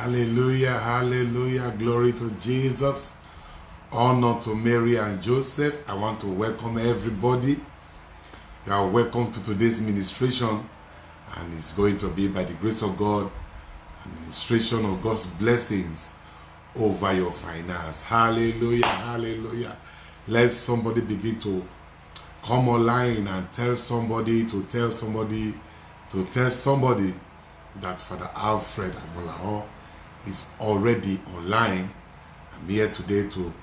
Hallelujah, hallelujah, glory to Jesus. Honor to Mary and Joseph. I want to welcome everybody. You are welcome to today's ministration, and it's going to be by the grace of God, a ministration of God's blessings over your finance. Hallelujah, hallelujah. Let somebody begin to come online and tell somebody that Father Alfred Abolao is already online. I'm here today to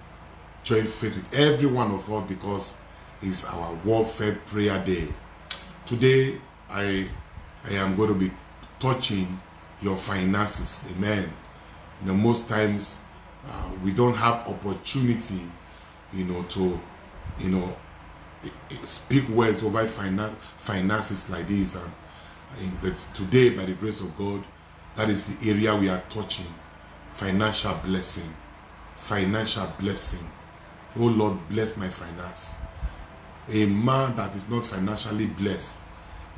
join faith with every one of us because it's our warfare prayer day. Today, I am going to be touching your finances. Amen. Most times we don't have opportunity, to, speak words over finances like this. But today, by the grace of God, that is the area we are touching. Financial blessing. Financial blessing. Oh Lord, bless my finance. A man that is not financially blessed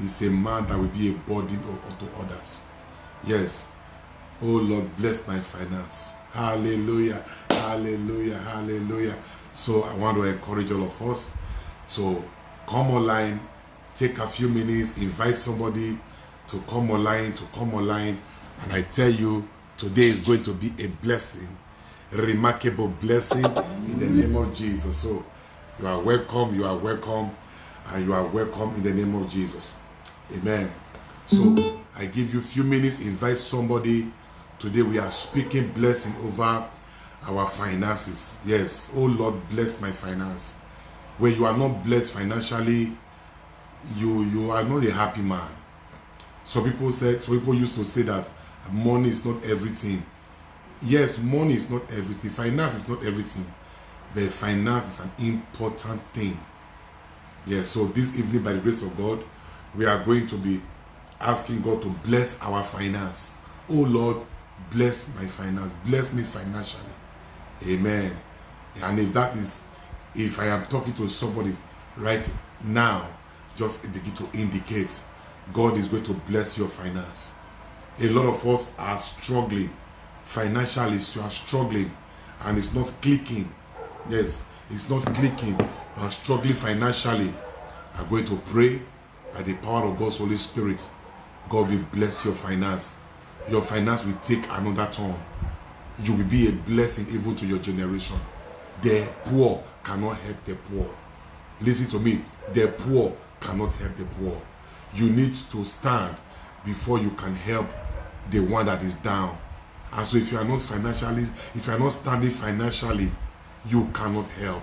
is a man that will be a burden to others. Yes. Oh Lord, bless my finance. Hallelujah. Hallelujah. Hallelujah. So I want to encourage all of us to come online, take a few minutes, invite somebody to come online, and I tell you, today is going to be a blessing, a remarkable blessing in the name of Jesus. So you are welcome, and you are welcome in the name of Jesus. Amen. So I give you a few minutes, invite somebody. Today we are speaking blessing over our finances. Yes. Oh Lord, bless my finance. When you are not blessed financially, you are not a happy man. Some people used to say that money is not everything. Yes, money is not everything. Finance is not everything. But finance is an important thing. Yes, so this evening, by the grace of God, we are going to be asking God to bless our finance. Oh Lord, bless my finance. Bless me financially. Amen. And if I am talking to somebody right now, just begin to indicate God is going to bless your finance. A lot of us are struggling financially. You are struggling and it's not clicking. Yes, it's not clicking. You are struggling financially. I'm going to pray by the power of God's Holy Spirit. God will bless your finance. Your finance will take another turn. You will be a blessing even to your generation. The poor cannot help the poor. Listen to me. The poor cannot help the poor. You need to stand before you can help the one that is down. And so if you are not standing financially, you cannot help.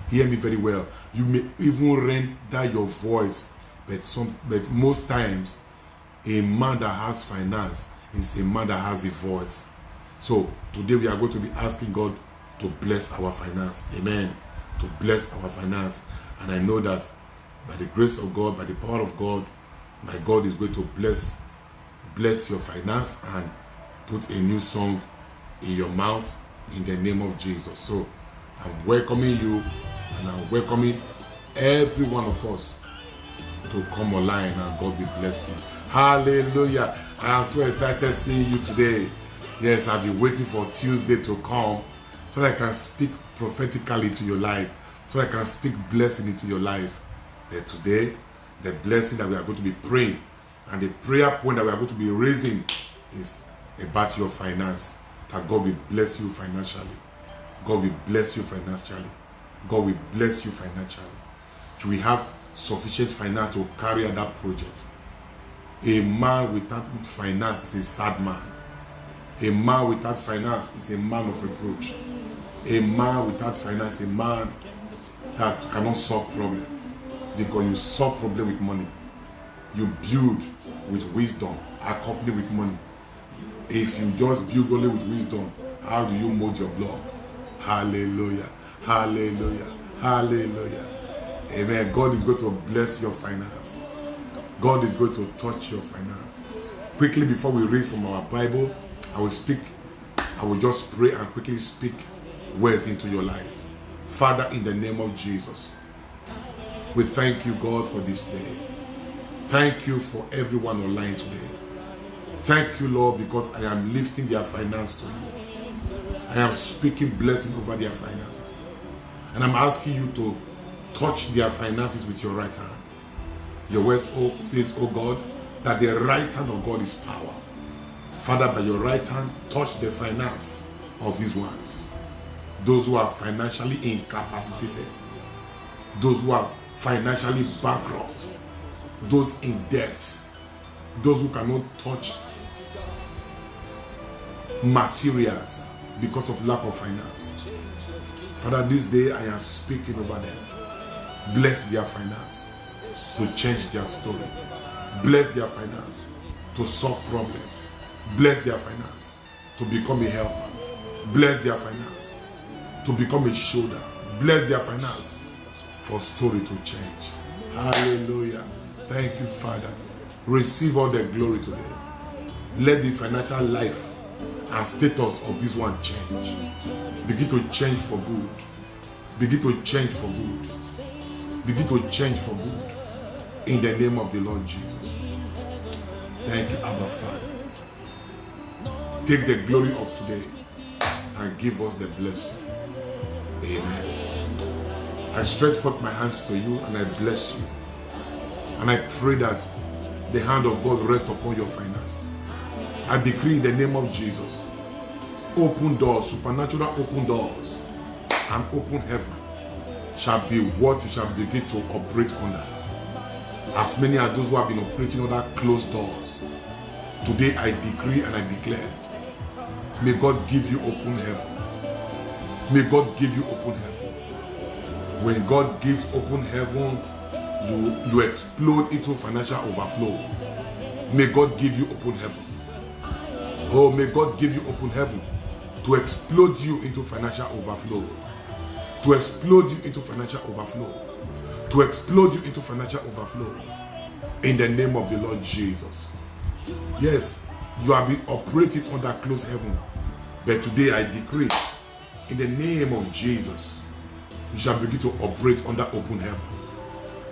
Hear me very well. You may even render your voice, but most times a man that has finance is a man that has a voice. So today we are going to be asking God to bless our finance. Amen. To bless our finance. And I know that by the grace of God, by the power of God, my God is going to bless your finance and put a new song in your mouth in the name of Jesus. So I'm welcoming you and I'm welcoming every one of us to come online, and God will bless you. Hallelujah. I am so excited seeing you today. Yes, I've been waiting for Tuesday to come so that I can speak prophetically to your life, so I can speak blessing into your life. But today, the blessing that we are going to be praying and the prayer point that we are going to be raising is about your finance. That God will bless you financially. God will bless you financially. God will bless you financially. You will have sufficient finance to carry out that project. A man without finance is a sad man. A man without finance is a man of reproach. A man without finance is a man that cannot solve problems. Because you solve problem with money. You build with wisdom, accompanied with money. If you just build only with wisdom, how do you mold your block? Hallelujah. Hallelujah. Hallelujah. Amen. God is going to bless your finance. God is going to touch your finance. Quickly, before we read from our Bible, I will just pray and quickly speak words into your life. Father, in the name of Jesus, we thank you, God, for this day. Thank you for everyone online today. Thank you, Lord, because I am lifting their finance to you. I am speaking blessing over their finances. And I'm asking you to touch their finances with your right hand. Your word says, oh God, that the right hand of God is power. Father, by your right hand, touch the finance of these ones. Those who are financially incapacitated. Those who are financially bankrupt. Those in debt. Those who cannot touch materials because of lack of finance. Father, this day I am speaking over them. Bless their finance to change their story. Bless their finance to solve problems. Bless their finance to become a helper. Bless their finance to become a shoulder. Bless their finance for story to change. Hallelujah. Thank you, Father. Receive all the glory today. Let the financial life and status of this one change. Begin to change for good. Begin to change for good. Begin to change for good. In the name of the Lord Jesus. Thank you, Abba Father. Take the glory of today and give us the blessing. Amen. I stretch forth my hands to you and I bless you. And I pray that the hand of God rest upon your finance. I decree in the name of Jesus, open doors, supernatural open doors, and open heaven shall be what you shall begin to operate under. As many as those who have been operating under closed doors, today I decree and I declare, may God give you open heaven. May God give you open heaven. When God gives open heaven, you explode into financial overflow. May God give you open heaven. Oh, may God give you open heaven to explode you into financial overflow. To explode you into financial overflow. To explode you into financial overflow. In the name of the Lord Jesus. Yes, you have been operating under closed heaven. But today I decree, in the name of Jesus, you shall begin to operate under open heaven.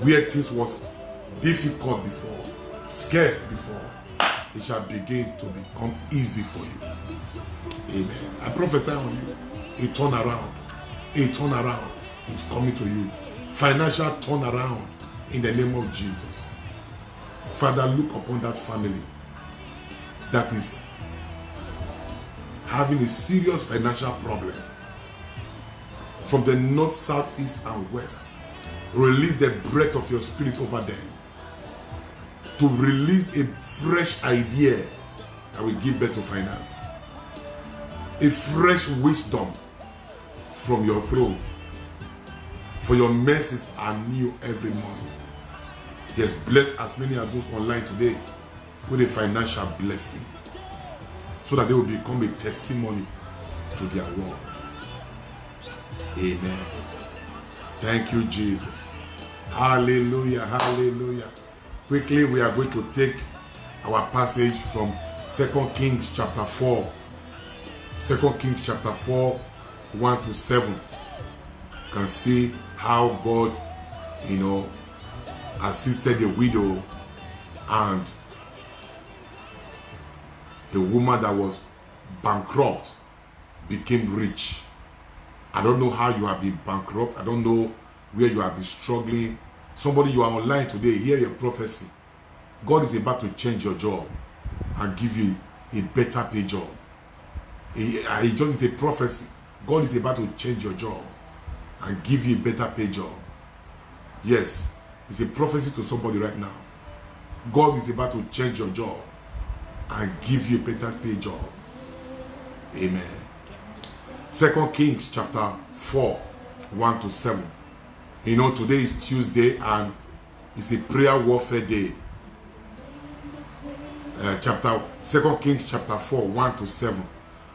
Where things was difficult before, scarce before, it shall begin to become easy for you. Amen. I prophesy on you, a turnaround is coming to you. Financial turnaround in the name of Jesus. Father, look upon that family that is having a serious financial problem. From the north, south, east, and west, release the breath of your spirit over them to release a fresh idea that will give birth to finance. A fresh wisdom from your throne. For your mercies are new every morning. Yes, bless as many as those online today with a financial blessing, so that they will become a testimony to their world. Amen. Thank you, Jesus. Hallelujah, hallelujah. Quickly, we are going to take our passage from 2 Kings chapter 4. 2 Kings chapter 4, 1 to 7. You can see how God, assisted a widow and a woman that was bankrupt became rich. I don't know how you have been bankrupt. I don't know where you have been struggling. Somebody, you are online today, hear your prophecy. God is about to change your job and give you a better pay job. It just is a prophecy. God is about to change your job and give you a better pay job. Yes, it's a prophecy to somebody right now. God is about to change your job and give you a better pay job. Amen. 2 Kings chapter 4, 1 to 7. Today is Tuesday and it's a prayer warfare day. 2 Kings chapter 4, 1 to 7.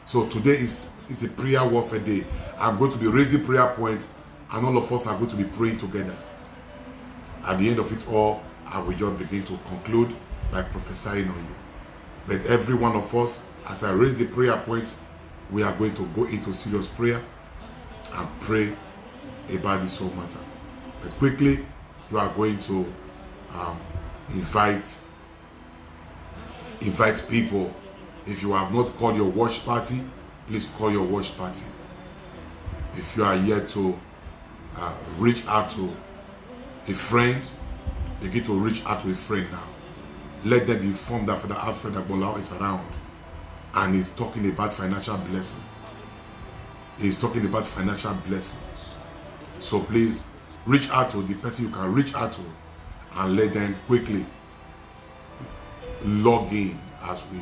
So today is a prayer warfare day. I'm going to be raising prayer points and all of us are going to be praying together. At the end of it all, I will just begin to conclude by prophesying on you. But every one of us, as I raise the prayer points, we are going to go into serious prayer and pray about this whole matter. But quickly, you are going to invite Invite people. If you have not called your watch party, please call your watch party. If you are here to reach out to a friend, begin to reach out to a friend now. Let them be informed that Father Alfred Agbolao is around and he's talking about financial blessing. He's talking about financial blessings. So please reach out to the person you can reach out to and let them quickly log in as we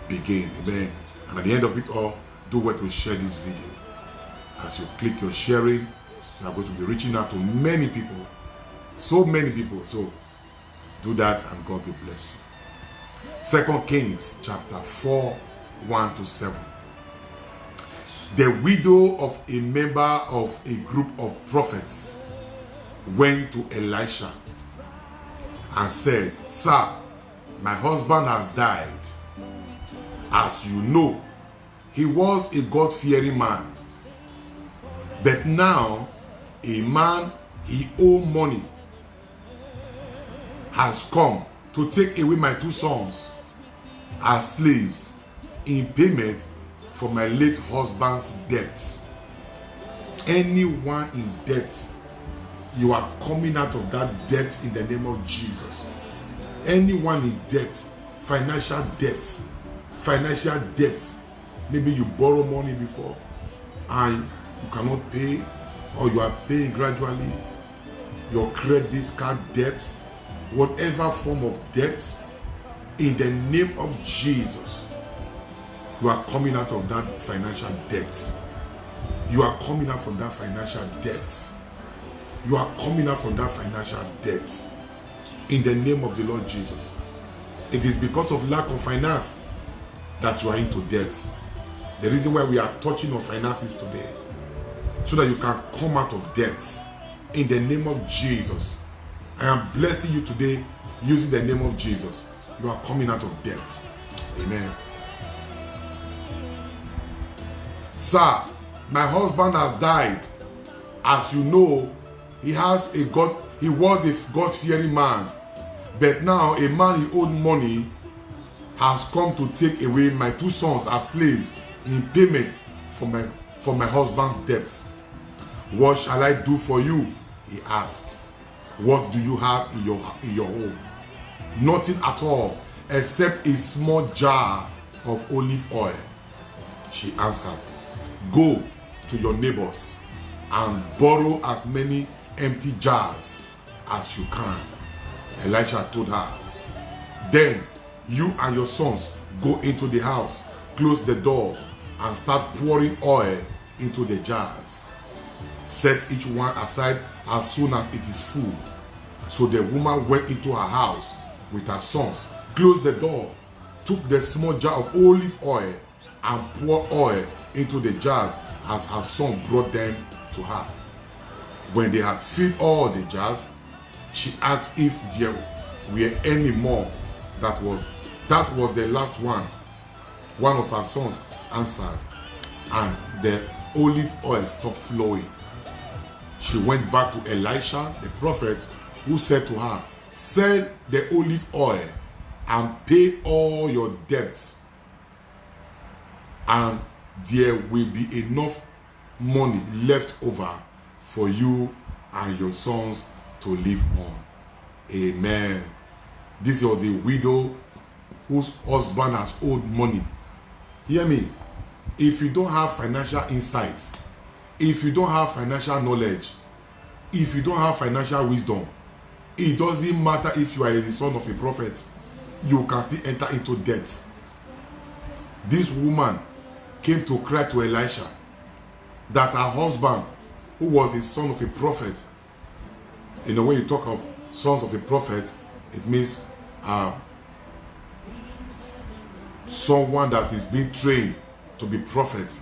begin. Amen. And at the end of it all, do what to share this video. As you click your sharing, you are going to be reaching out to many people. So many people. So do that and God will bless you. 2 Kings chapter 4, 1-7. The widow of a member of a group of prophets went to Elisha and said, "Sir, my husband has died. As you know, he was a God-fearing man. But now, a man he owed money has come to take away my 2 sons as slaves in payment for my late husband's debt." Anyone in debt, you are coming out of that debt in the name of Jesus. Anyone in debt, financial debt, maybe you borrow money before and you cannot pay, or you are paying gradually, your credit card debt, whatever form of debt, in the name of Jesus, you are coming out of that financial debt. You are coming out from that financial debt. You are coming out from that financial debt in the name of the Lord Jesus. It is because of lack of finance that you are into debt. The reason why we are touching on finances today, so that you can come out of debt in the name of Jesus. I am blessing you today using the name of Jesus. You are coming out of debt. Amen. "Sir, my husband has died. As you know, he was a God-fearing man. But now a man he owed money has come to take away my 2 sons as slaves in payment for my husband's debt. What shall I do for you?" he asked. "What do you have in your home?" "Nothing at all, except a small jar of olive oil," she answered. "Go to your neighbors and borrow as many empty jars as you can," Elisha told her. "Then you and your sons go into the house, close the door, and start pouring oil into the jars. Set each one aside as soon as it is full." So the woman went into her house with her sons, closed the door, took the small jar of olive oil, and poured oil into the jars as her son brought them to her. When they had filled all the jars, she asked if there were any more. That was the last one. One of her sons answered, and the olive oil stopped flowing. She went back to Elisha the prophet, who said to her, "Sell the olive oil and pay all your debts, and there will be enough money left over for you and your sons to live on." Amen. This was a widow whose husband has owed money. Hear me. If you don't have financial insights, if you don't have financial knowledge, if you don't have financial wisdom, it doesn't matter if you are the son of a prophet, you can still enter into debt. This woman came to cry to Elisha that her husband, who was the son of a prophet, when you talk of sons of a prophet, it means someone that is being trained to be prophet.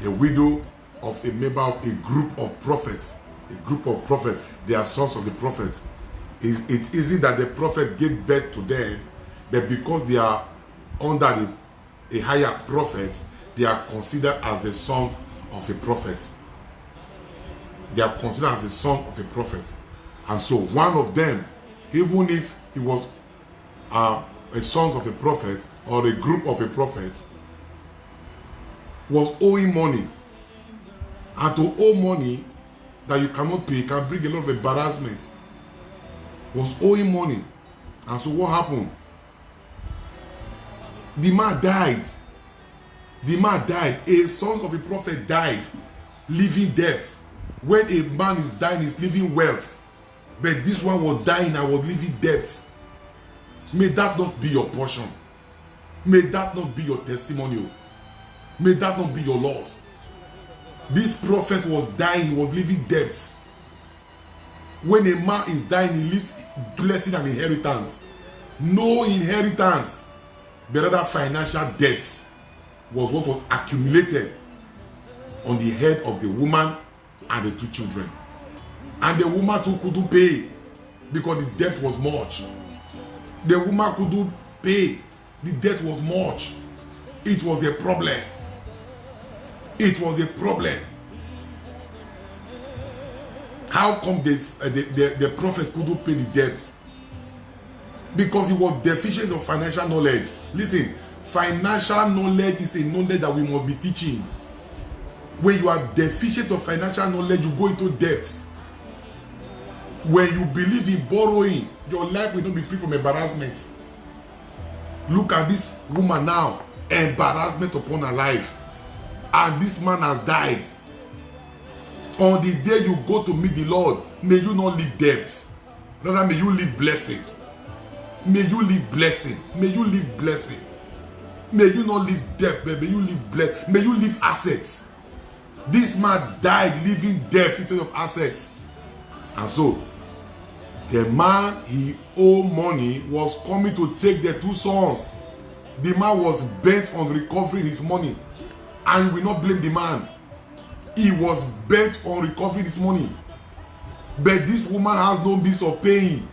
A widow of a member of a group of prophets. They are sons of the prophet. It isn't that the prophet gave birth to them, but because they are under a higher prophet, they are considered as the sons of a prophet. They are considered as the son of a prophet. And so one of them, even if he was a son of a prophet or a group of a prophet was owing money. And to owe money that you cannot pay can bring a lot of embarrassment. Was owing money. And so what happened? The man died. The man died. A son of a prophet died, leaving debt. When a man is dying, he's leaving wealth. But this one was dying and was leaving debt. May that not be your portion. May that not be your testimonial. May that not be your Lord. This prophet was dying, he was leaving debt. When a man is dying, he leaves blessing and inheritance. No inheritance, but rather financial debt was what was accumulated on the head of the woman and the 2 children. And the woman too couldn't pay because the debt was much. The woman couldn't pay. The debt was much. It was a problem. It was a problem. How come the prophet couldn't pay the debt? Because he was deficient of financial knowledge. Listen, financial knowledge is a knowledge that we must be teaching. When you are deficient of financial knowledge, you go into debt. When you believe in borrowing, your life will not be free from embarrassment. Look at this woman now, embarrassment upon her life. And this man has died. On the day you go to meet the Lord, may you not leave debt. Rather, may you leave blessing. May you leave blessing. May you leave blessing. May you not leave debt, but may you leave blessing. May you leave assets. This man died leaving debt instead of assets. And so, the man he owed money was coming to take the 2 sons. The man was bent on recovering his money. And you will not blame the man. He was bent on recovering his money. But this woman has no means of paying.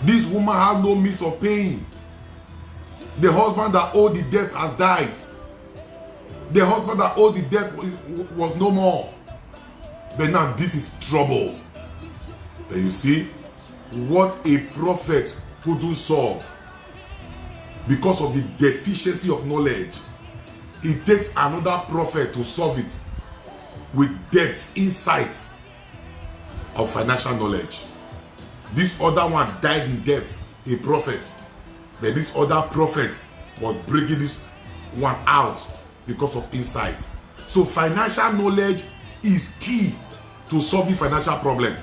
This woman has no means of paying. The husband that owed the debt has died. The husband that owed the debt was no more. But now this is trouble. But you see, what a prophet couldn't solve because of the deficiency of knowledge, it takes another prophet to solve it with depth, insights of financial knowledge. This other one died in debt, a prophet. But this other prophet was bringing this one out because of insight. So financial knowledge is key to solving financial problem.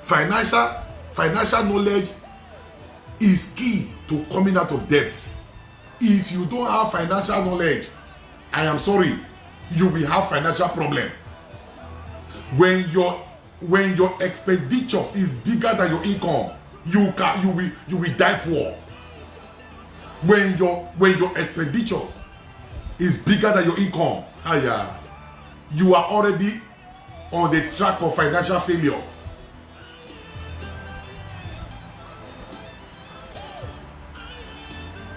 Financial knowledge is key to coming out of debt. If you don't have financial knowledge, I am sorry, you will have financial problem. When your expenditure is bigger than your income, you will die poor. When your expenditures is bigger than your income, you are already on the track of financial failure.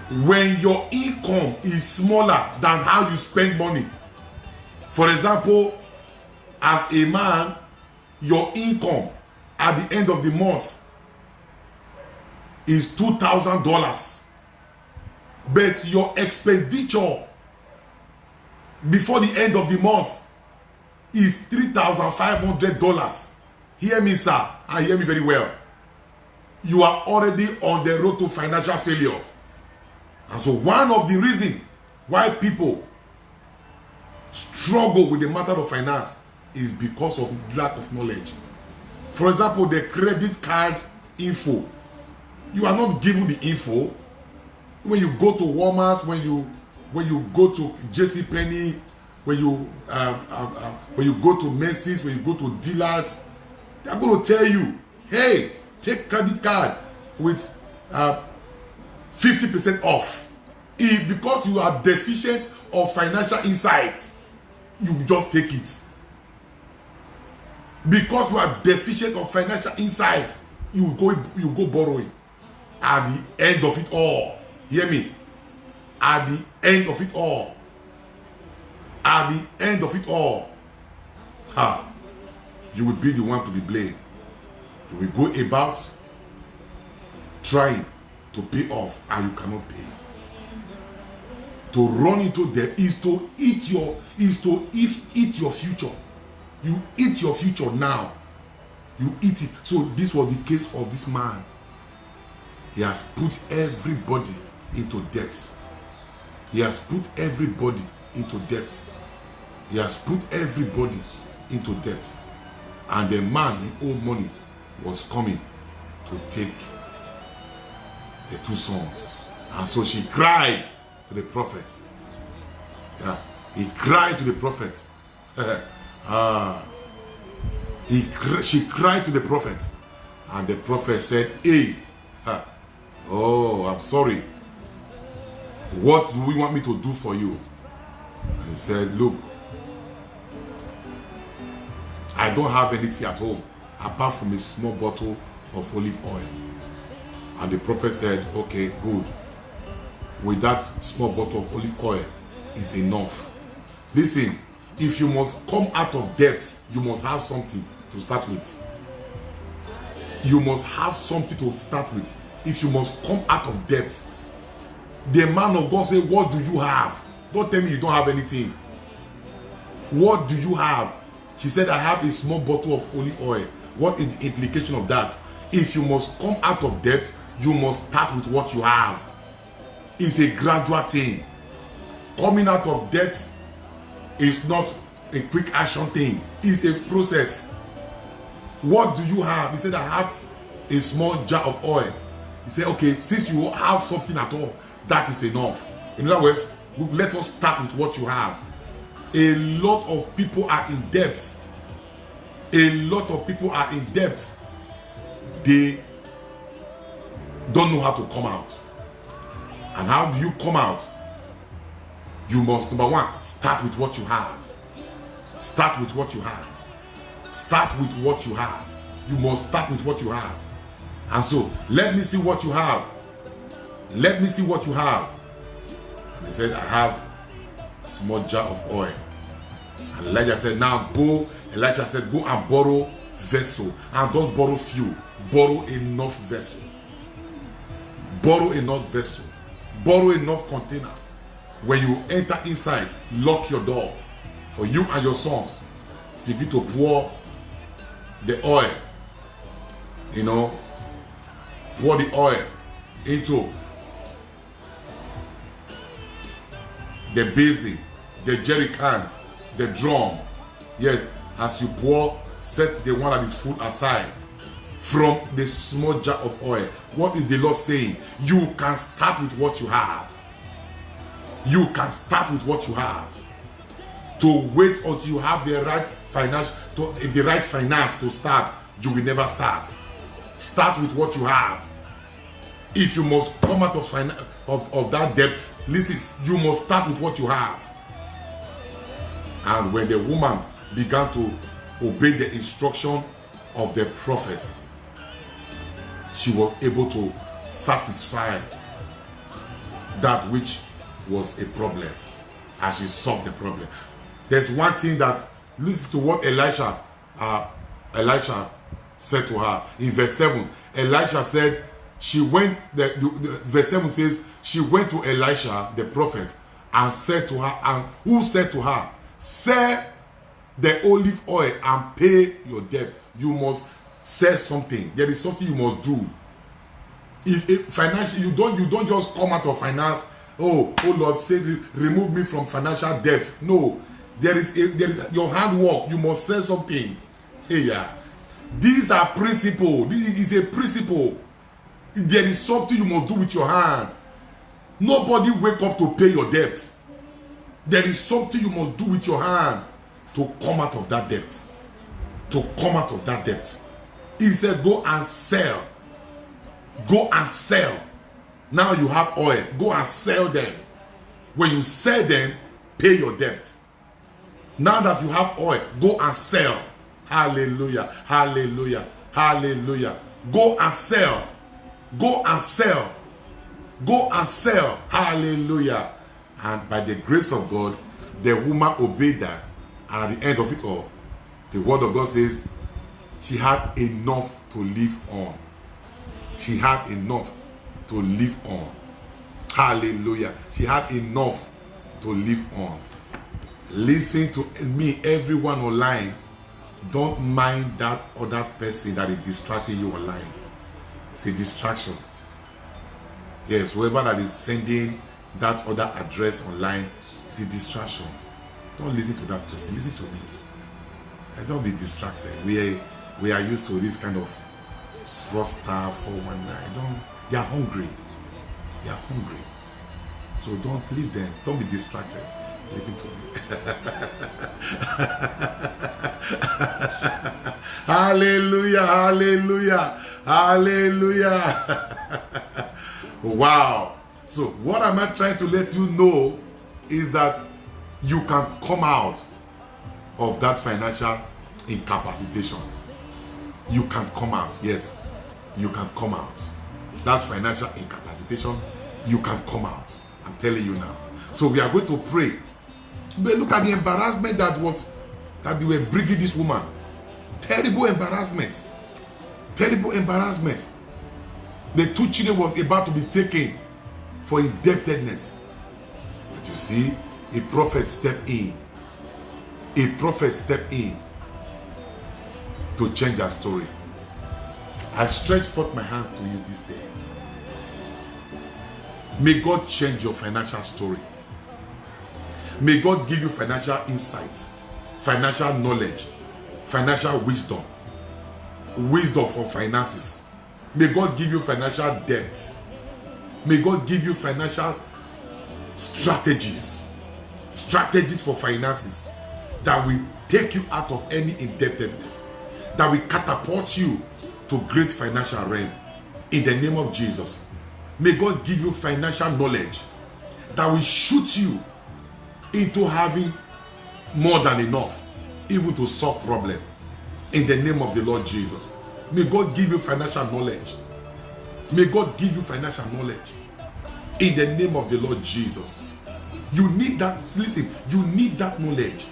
When your income is smaller than how you spend money, for example, as a man, your income at the end of the month is $2,000, but your expenditure before the end of the month is $3,500. Hear me, sir, and hear me very well. You are already on the road to financial failure. And so one of the reasons why people struggle with the matter of finance is because of lack of knowledge. For example, the credit card info. You are not given the info. When you go to Walmart, when you go to JCPenney, when you go to Macy's, when you go to dealers, they are going to tell you, hey, take credit card with 50% off. Because you are deficient of financial insight, you just take it. Because you are deficient of financial insight, you go borrowing. At the end of it all, hear me, at the end of it all, you will be the one to be blamed. You will go about trying to pay off and you cannot pay. To run into debt is to eat your future. You eat your future now. You eat it. So this was the case of this man. He has put everybody into debt. He has put everybody into debt. He has put everybody into debt. And the man he owed money was coming to take the 2 sons. And so she cried to the prophet. Yeah, he cried to the prophet. She cried to the prophet, and the prophet said, "Hey, oh, I'm sorry. What do we want me to do for you?" And he said, "Look, I don't have anything at home apart from a small bottle of olive oil." And the prophet said, "Okay, good. With that small bottle of olive oil is enough." Listen, if you must come out of debt, you must have something to start with. You must have something to start with. If you must come out of debt, the man of God said, "What do you have?" Don't tell me you don't have anything. What do you have? She said, "I have a small bottle of olive oil." What is the implication of that? If you must come out of debt, you must start with what you have. It's a gradual thing. Coming out of debt is not a quick action thing. It's a process. What do you have? He said, "I have a small jar of oil." He said, "Okay, since you have something at all, that is enough." In other words, let us start with what you have. A lot of people are in debt. A lot of people are in debt. They don't know how to come out. And how do you come out? You must, number one, start with what you have. Start with what you have. Start with what you have. You must start with what you have. And so, let me see what you have. Let me see what you have. And he said, "I have a small jar of oil." And Elijah said, "Now go." Elijah said, "Go and borrow vessel. And don't borrow few. Borrow enough vessel. Borrow enough vessel. Borrow enough container. When you enter inside, lock your door. For you and your sons, begin to pour the oil. Pour the oil into the basin, the jerry cans, the drum. Yes, as you pour, set the one that is full aside from the small jar of oil." What is the Lord saying? You can start with what you have. You can start with what you have. To wait until you have the right finance to start, you will never start. Start with what you have. If you must come out of that debt, listen, you must start with what you have. And when the woman began to obey the instruction of the prophet, she was able to satisfy that which was a problem, and she solved the problem. There's one thing that, listen to what Elisha said to her in verse 7. Elisha said, she went, verse 7 says, she went to Elisha the prophet and said to her, and who said to her, "Sell the olive oil and pay your debt." You must sell something. There is something you must do. If financial, you don't just come out of finance. Oh Lord, say remove me from financial debt. No, there is your handwork. You must sell something. Hey, yeah. These are principles. This is a principle. There is something you must do with your hand. Nobody wake up to pay your debt. There is something you must do with your hand to come out of that debt. To come out of that debt. He said, "Go and sell." Go and sell. Now you have oil. Go and sell them. When you sell them, pay your debt. Now that you have oil, go and sell. Hallelujah. Hallelujah. Hallelujah. Go and sell. Go and sell. Go and sell. Hallelujah. And by the grace of God, the woman obeyed that. And at the end of it all, the word of God says she had enough to live on. She had enough to live on. Hallelujah. She had enough to live on. Listen to me, everyone online. Don't mind that other person that is distracting you online. It's a distraction. Yes, whoever that is sending that other address online is a distraction. Don't listen to that person. Listen to me. Don't be distracted. We are used to this kind of fraudster 419. They are hungry. They are hungry. So don't leave them. Don't be distracted. Listen to me. Hallelujah, hallelujah, hallelujah. Wow. So what am I trying to let you know is that you can come out of that financial incapacitation. You can come out. Yes, you can come out. That financial incapacitation, you can come out. I'm telling you now. So we are going to pray. But look at the embarrassment that they were bringing this woman. Terrible embarrassment. Terrible embarrassment. The 2 children was about to be taken for indebtedness. But you see, a prophet stepped in. A prophet stepped in to change her story. I stretch forth my hand to you this day. May God change your financial story. May God give you financial insight, financial knowledge, financial wisdom, wisdom for finances. May God give you financial depth. May God give you financial strategies for finances that will take you out of any indebtedness, that will catapult you to great financial realm in the name of Jesus. May God give you financial knowledge that will shoot you into having more than enough, even to solve problems in the name of the Lord Jesus. May God give you financial knowledge. May God give you financial knowledge in the name of the Lord Jesus. You need that. Listen, you need that knowledge.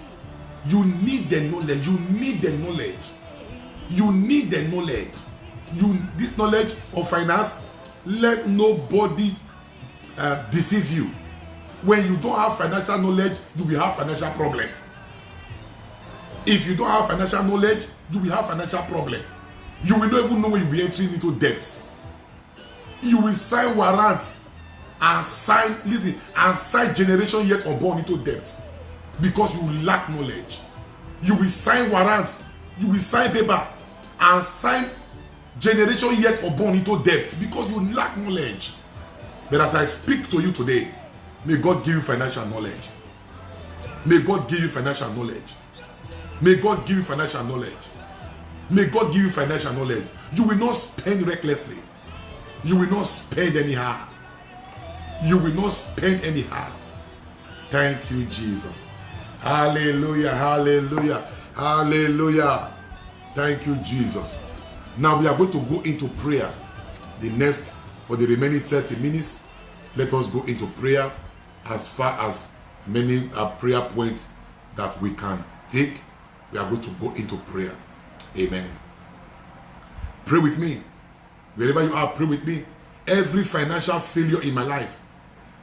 You need the knowledge. You need the knowledge. You need the knowledge. This knowledge of finance, let nobody deceive you. When you don't have financial knowledge, you will have financial problem. If you don't have financial knowledge, you will have financial problem. You will not even know when you will be entering into debt. You will sign warrants and sign generation yet unborn into debt because you lack knowledge. You will sign warrants, you will sign paper and sign generation yet unborn into debt because you lack knowledge. But as I speak to you today, may God give you financial knowledge. May God give you financial knowledge. May God give you financial knowledge. May God give you financial knowledge. You will not spend recklessly. You will not spend anyhow. You will not spend anyhow. Thank you, Jesus. Hallelujah, hallelujah, hallelujah. Thank you, Jesus. Now we are going to go into prayer. For the remaining 30 minutes, let us go into prayer as far as many prayer points that we can take. We are going to go into prayer. Amen. Pray with me. Wherever you are, pray with me. Every financial failure in my life,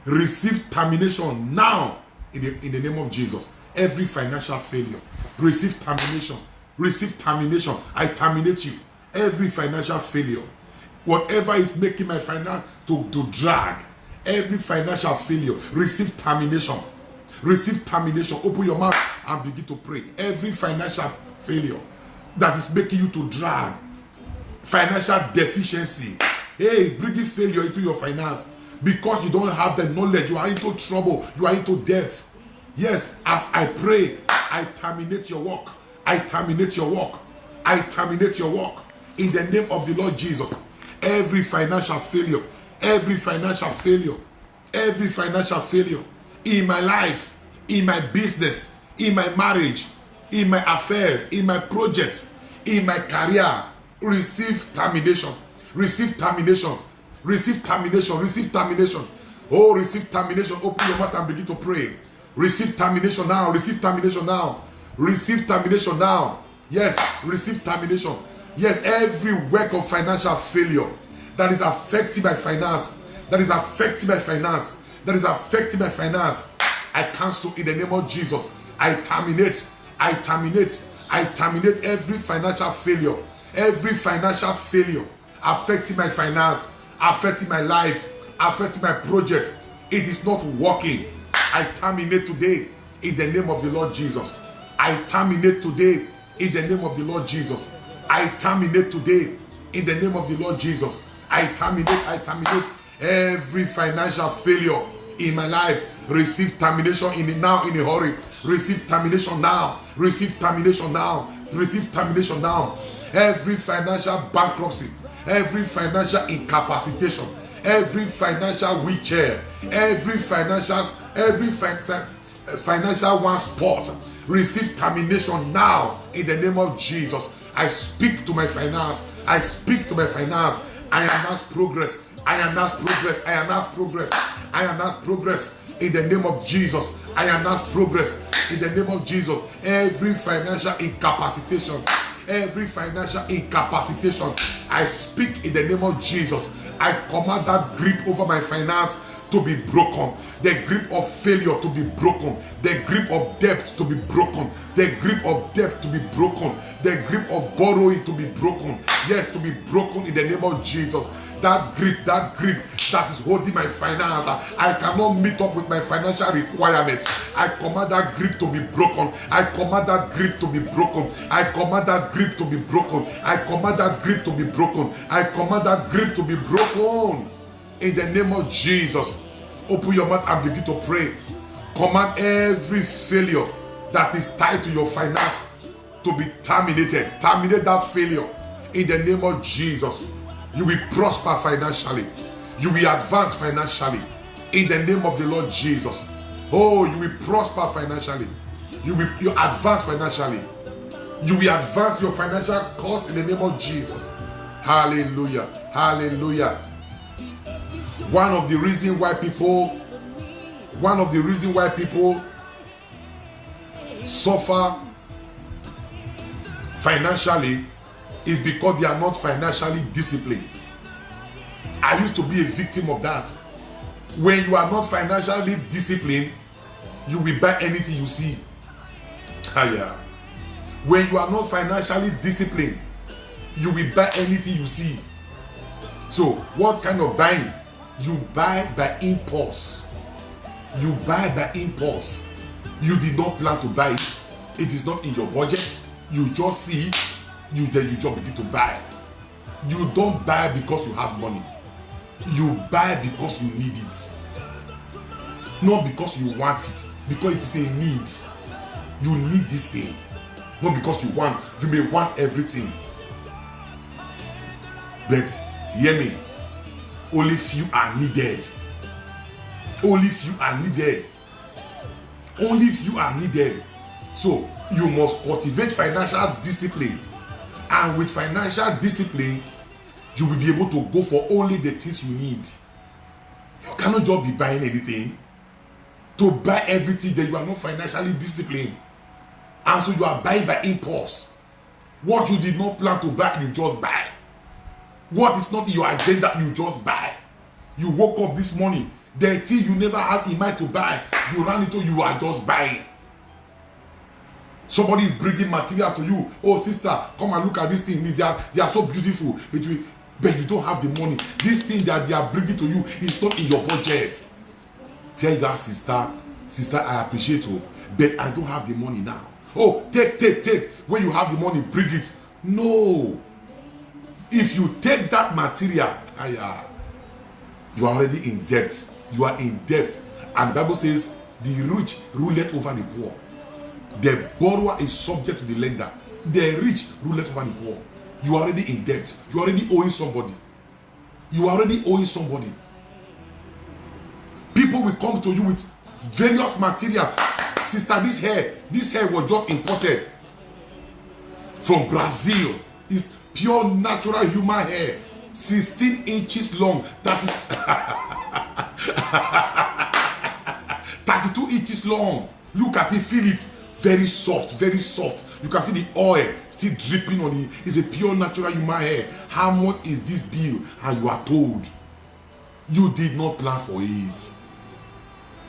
receive termination now in the name of Jesus. Every financial failure, receive termination. Receive termination. I terminate you. Every financial failure, whatever is making my finance to drag, every financial failure, receive termination. Receive termination. Open your mouth and begin to pray. Every financial failure that is making you to drag, financial deficiency, it's bringing failure into your finance because you don't have the knowledge. You are into trouble. You are into debt. Yes, as I pray, I terminate your work. I terminate your work. I terminate your work in the name of the Lord Jesus. Every financial failure, every financial failure, every financial failure in my life, in my business, in my marriage, in my affairs, in my projects, in my career, receive termination. Receive termination. Receive termination. Receive termination. Oh, receive termination. Open your mouth and begin to pray. Receive termination now. Receive termination now. Receive termination now. Yes, receive termination. Yes, every work of financial failure that is affecting my finance, that is affecting my finance, that is affecting my finance, I cancel in the name of Jesus. I terminate every financial failure, affecting my finance, affecting my life, affecting my project. It is not working. I terminate today in the name of the Lord Jesus. I terminate today in the name of the Lord Jesus. I terminate today in the name of the Lord Jesus. I terminate every financial failure in my life. Receive termination now in a hurry. Receive termination now. Receive termination now. Receive termination now. Every financial bankruptcy, every financial incapacitation, every financial wheelchair, every financial one spot, receive termination now in the name of Jesus. I speak to my finance. I speak to my finance. I announce progress. I announce progress. I announce progress. I announce progress in the name of Jesus. I announce progress in the name of Jesus. Every financial incapacitation, I speak in the name of Jesus. I command that grip over my finance to be broken, the grip of failure to be broken, the grip of debt to be broken, the grip of debt to be broken, the grip of borrowing to be broken. Yes, to be broken in the name of Jesus. That grip that is holding my finance. I cannot meet up with my financial requirements. I command that grip to be broken. I command that grip to be broken. I command that grip to be broken. I command that grip to be broken. I command that grip to be broken. In the name of Jesus. Open your mouth and begin to pray. Command every failure that is tied to your finance to be terminated. Terminate that failure in the name of Jesus. You will prosper financially. You will advance financially in the name of the Lord Jesus. Oh, you will prosper financially. You advance financially. You will advance your financial cause in the name of Jesus. Hallelujah. Hallelujah. One of the reasons why people suffer financially is because they are not financially disciplined. I used to be a victim of that. When you are not financially disciplined, you will buy anything you see. When you are not financially disciplined, you will buy anything you see. So what kind of buying? You buy by impulse. You buy by impulse. You did not plan to buy it. It is not in your budget. You just see it. You just begin to buy. You don't buy because you have money. You buy because you need it. Not because you want it. Because it is a need. You need this thing. Not because you want. You may want everything. But hear me. Only few are needed. Only few are needed. Only few are needed. So you must cultivate financial discipline. And with financial discipline, you will be able to go for only the things you need. You cannot just be buying anything. To buy everything that you are not financially disciplined. And so you are buying by impulse. What you did not plan to buy, you just buy. What is not in your agenda, you just buy. You woke up this morning, the thing you never had in mind to buy, you ran into, you are just buying. Somebody is bringing material to you. Oh, sister, come and look at this thing. They are so beautiful. But you don't have the money. This thing that they are bringing to you is not in your budget. Tell that sister, I appreciate you, but I don't have the money now. Oh, take. When you have the money, bring it. No. If you take that material, you are already in debt. You are in debt. And the Bible says, the rich ruleth over the poor. The borrower is subject to the lender. The rich ruleth over the poor. You are already in debt. You are already owing somebody. You are already owing somebody. People will come to you with various material. Sister, this hair was just imported from Brazil. It's pure natural human hair, 16 inches long. That is 32 inches long. Look at it, feel it. Very soft, very soft. You can see the oil still dripping on it. It's a pure natural human hair. How much is this bill? And you are told You did not plan for it.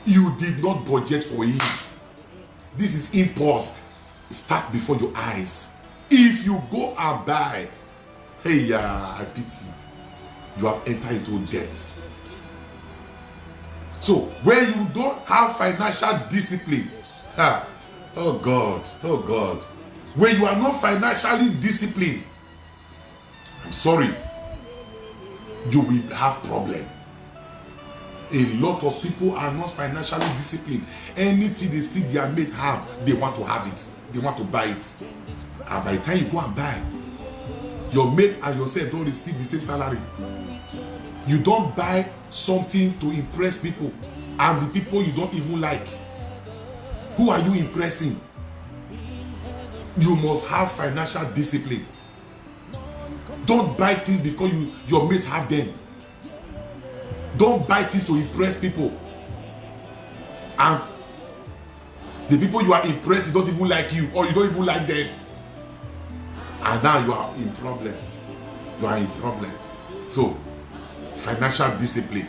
You did not budget for it. This is impulse. Start before your eyes. If you go and buy, hey, I pity. You have entered into debt. So when you don't have financial discipline, oh God, when you are not financially disciplined, I'm sorry, you will have problem. A lot of people are not financially disciplined. Anything they see their mate have, they want to have it. They want to buy it. And by the time you go and buy, your mate and yourself don't receive the same salary. You don't buy something to impress people, and the people you don't even like. Who are you impressing? You must have financial discipline. Don't buy things because your mates have them. Don't buy things to impress people, and the people you are impressing don't even like you, or you don't even like them, and now you are in problem. You are in problem. So financial discipline.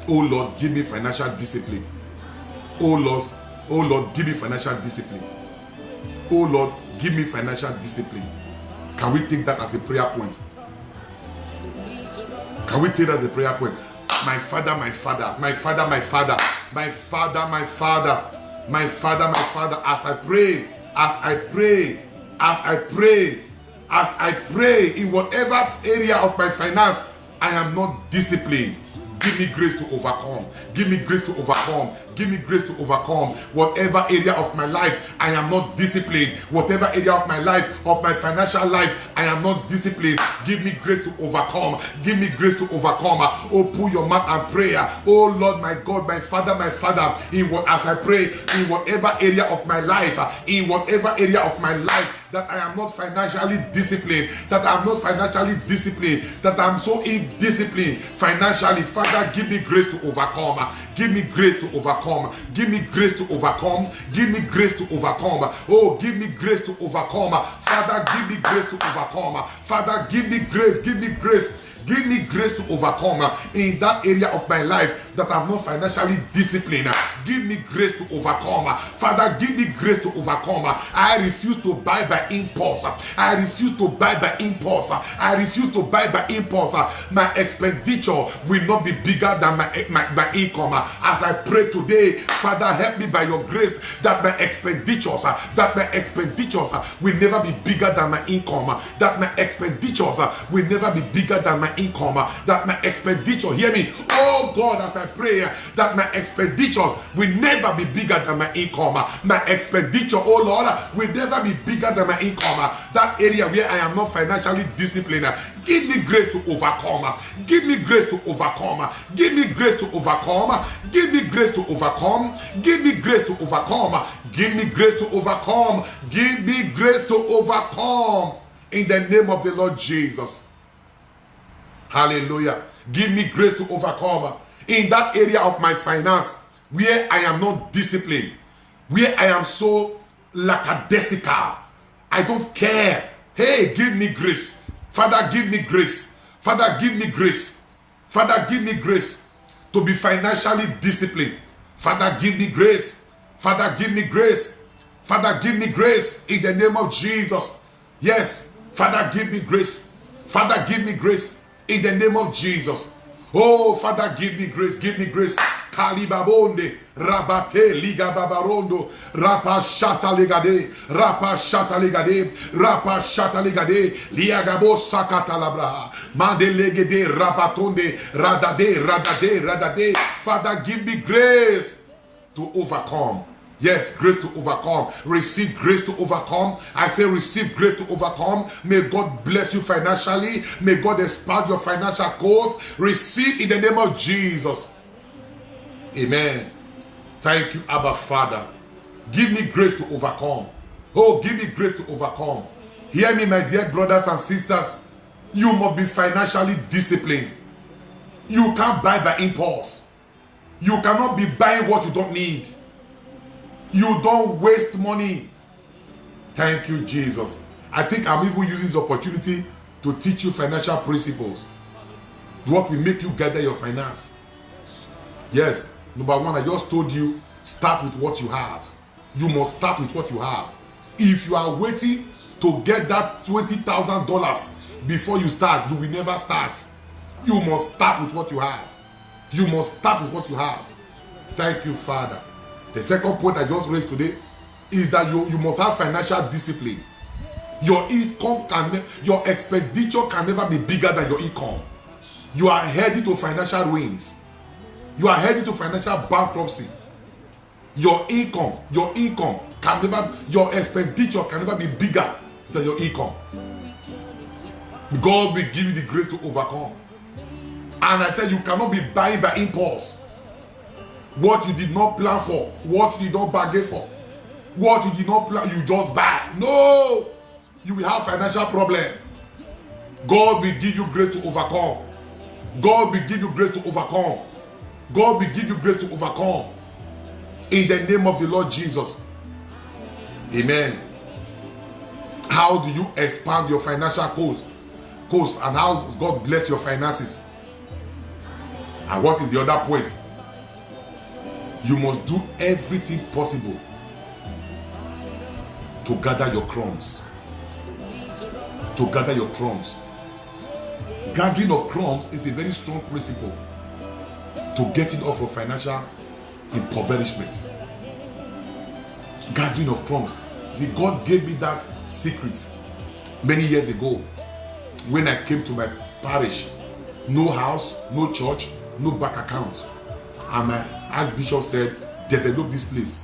Oh Lord, give me financial discipline. Oh Lord, give me financial discipline. Oh Lord, give me financial discipline. Can we take that as a prayer point? Can we take that as a prayer point? My Father, my Father, my Father, my Father, my Father, my Father, my Father, my Father, as I pray, as I pray, as I pray, as I pray in whatever area of my finance I am not disciplined. Give me grace to overcome. Give me grace to overcome. Give me grace to overcome. Whatever area of my life I am not disciplined. Whatever area of my life, of my financial life, I am not disciplined. Give me grace to overcome. Give me grace to overcome. Oh, pull your mouth and prayer. Oh Lord, my God, my Father, as I pray, in whatever area of my life, that I am not financially disciplined, that I am not financially disciplined, that I am so indisciplined financially. Father, give me grace to overcome. Give me grace to overcome. Give me grace to overcome. Give me grace to overcome. Oh, give me grace to overcome. Father, give me grace to overcome. Father, give me grace. Give me grace. Give me grace to overcome in that area of my life that I'm not financially disciplined. Give me grace to overcome. Father, give me grace to overcome. I refuse to buy by impulse. I refuse to buy by impulse. I refuse to buy by impulse. My expenditure will not be bigger than my income. As I pray today, Father, help me by your grace that my expenditures will never be bigger than my income. That my expenditures will never be bigger than my income, that my expenditure, hear me, oh God, as I pray that my expenditures will never be bigger than my income. My expenditure, oh Lord, will never be bigger than my income. That area where I am not financially disciplined, give me grace to overcome. Give me grace to overcome. Give me grace to overcome. Give me grace to overcome. Give me grace to overcome. Give me grace to overcome. Give me grace to overcome in the name of the Lord Jesus. Hallelujah. Give me grace to overcome in that area of my finance where I am not disciplined, where I am so lackadaisical. I don't care. Hey, give me grace. Father, give me grace. Father, give me grace. Father, give me grace to be financially disciplined. Father, give me grace. Father, give me grace. Father, give me grace in the name of Jesus. Yes, Father, give me grace. Father, give me grace. In the name of Jesus. Oh, Father, give me grace. Give me grace. Kalibabonde, Rabate, Liga Babarondo, Rapa Shata Legade, Rapa Shata Legade, Rapa Shata Legade, Liagabo Sakatalabra, Mandelegede, Rabatonde, Radade. Father, give me grace to overcome. Yes, grace to overcome. Receive grace to overcome. I say receive grace to overcome. May God bless you financially. May God expand your financial goals. Receive in the name of Jesus. Amen. Thank you, Abba Father. Give me grace to overcome. Oh, give me grace to overcome. Hear me, my dear brothers and sisters. You must be financially disciplined. You can't buy by impulse. You cannot be buying what you don't need. You don't waste money. Thank you, Jesus. I think I'm even using this opportunity to teach you financial principles. What will make you gather your finance. Yes. Number one, I just told you, start with what you have. You must start with what you have. If you are waiting to get that $20,000 before you start, you will never start. You must start with what you have. You must start with what you have. Thank you, Father. The second point I just raised today is that you must have financial discipline. Your income your expenditure can never be bigger than your income. You are heading to financial ruins. You are heading to financial bankruptcy. Your income can never, your expenditure can never be bigger than your income. God will give you the grace to overcome. And I said you cannot be buying by impulse. What you did not plan for, what you did not bargain for, what you did not plan, you just buy. No! You will have financial problem. God will give you grace to overcome. God will give you grace to overcome. God will give you grace to overcome. In the name of the Lord Jesus. Amen. How do you expand your financial cost and how God bless your finances? And what is the other point? You must do everything possible to gather your crumbs. To gather your crumbs. Gathering of crumbs is a very strong principle to getting off of financial impoverishment. Gathering of crumbs. See, God gave me that secret many years ago when I came to my parish. No house, no church, no bank account. And my Archbishop said, develop this place.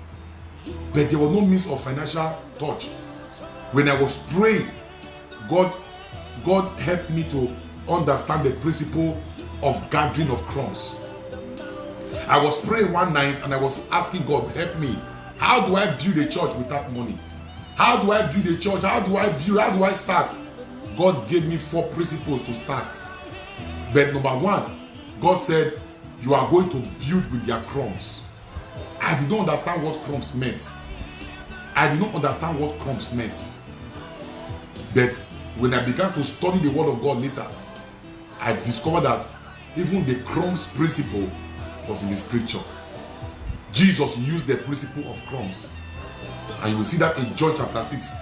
But there was no means of financial touch. When I was praying, God helped me to understand the principle of gathering of crumbs. I was praying one night and I was asking God, help me. How do I build a church without money? How do I build a church? How do I start? God gave me 4 principles to start. But number 1, God said, you are going to build with their crumbs. I did not understand what crumbs meant. But when I began to study the word of God later, I discovered that even the crumbs principle was in the scripture. Jesus used the principle of crumbs. And you will see that in John chapter 6.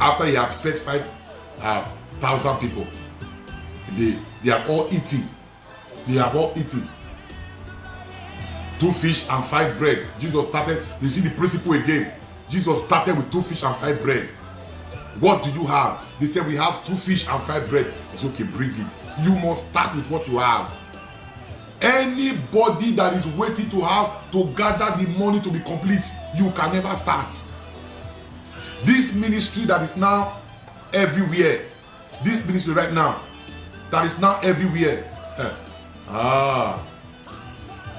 After he had fed 5,000 people, they are all eating. They have all eaten. 2 fish and 5 bread. Jesus started, you see the principle again. Jesus started with 2 fish and 5 bread. What do you have? They said, we have 2 fish and 5 bread. It's okay, bring it. You must start with what you have. Anybody that is waiting to gather the money to be complete, you can never start. This ministry that is now everywhere, this ministry right now, that is now everywhere.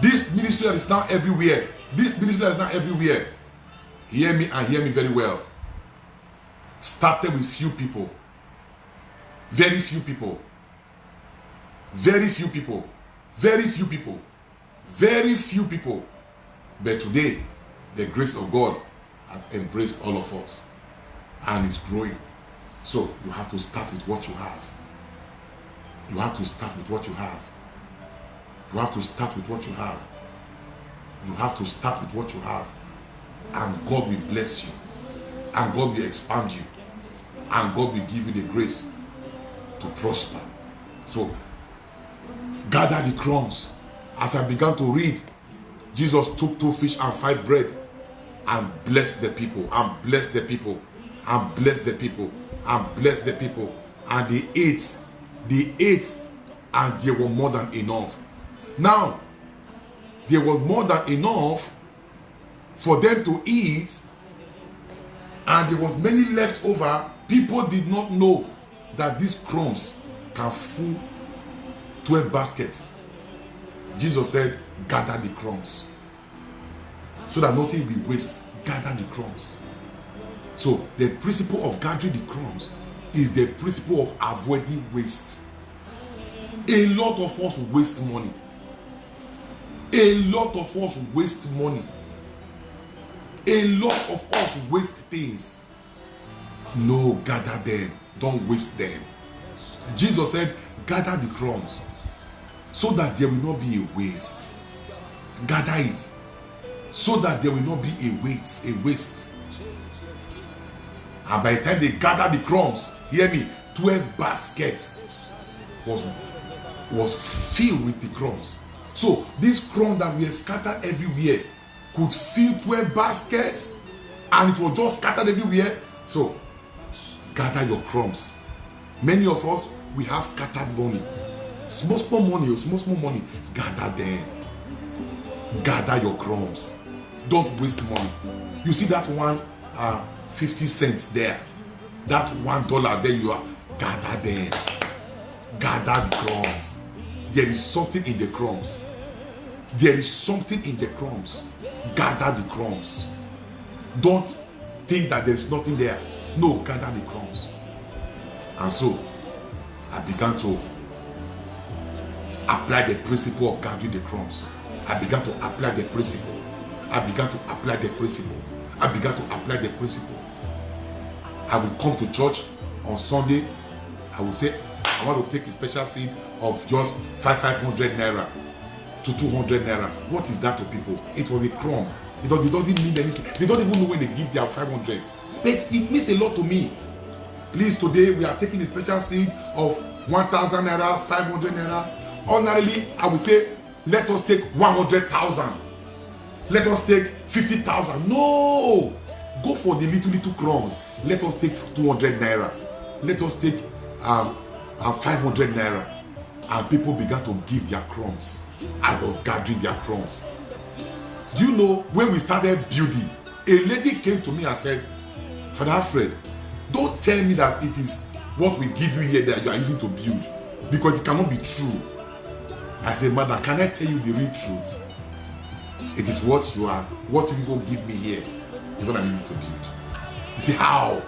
This ministry that is now everywhere, hear me and hear me very well, started with few people. Very few people. But today, the grace of God has embraced all of us and is growing. So you have to start with what you have. You have to start with what you have. And God will bless you. And God will expand you. And God will give you the grace to prosper. So gather the crumbs. As I began to read, Jesus took 2 fish and 5 bread and blessed the people, and blessed the people, and blessed the people, and blessed the people. And they ate, and there were more than enough. Now, there was more than enough for them to eat, and there was many left over. People did not know that these crumbs can fill 12 baskets. Jesus said, gather the crumbs, so that nothing will waste. Gather the crumbs. So the principle of gathering the crumbs is the principle of avoiding waste. A lot of us waste money. A lot of us waste money. A lot of us waste things. No, gather them. Don't waste them. Jesus said, gather the crumbs. so that there will not be a waste. Gather it, so that there will not be a waste. And by the time they gather the crumbs, hear me, 12 baskets was filled with the crumbs. So this crumb that were scattered everywhere could fill 12 baskets, and it was just scattered everywhere. So gather your crumbs. Many of us, we have scattered money, small money. Gather them. Gather your crumbs. Don't waste money. You see that one 50 cents there, that $1 there, you are. Gather them. Gather the crumbs. There is something in the crumbs. There is something in the crumbs. Gather the crumbs. Don't think that there is nothing there. No, gather the crumbs. And so I began to apply the principle of gathering the crumbs. I began to apply the principle. I began to apply the principle. I began to apply the principle. I will come to church on Sunday. I will say, I want to take a special seed of just 500 naira to 200 naira. What is that to people? It was a crumb. It doesn't mean anything. They don't even know when they give their 500. But it means a lot to me. Please, today we are taking a special seed of 1,000 naira, 500 naira. Ordinarily, I would say, let us take 100,000. Let us take 50,000. No! Go for the little crumbs. Let us take 200 naira. Let us take 500 naira. And people began to give their crumbs. I was gathering their crumbs. Do you know, when we started building, a lady came to me and said, Father Alfred, don't tell me that it is what we give you here that you are using to build, because it cannot be true. I said, Madam, can I tell you the real truth? It is what you will give me here is what I'm using to build. You say, how?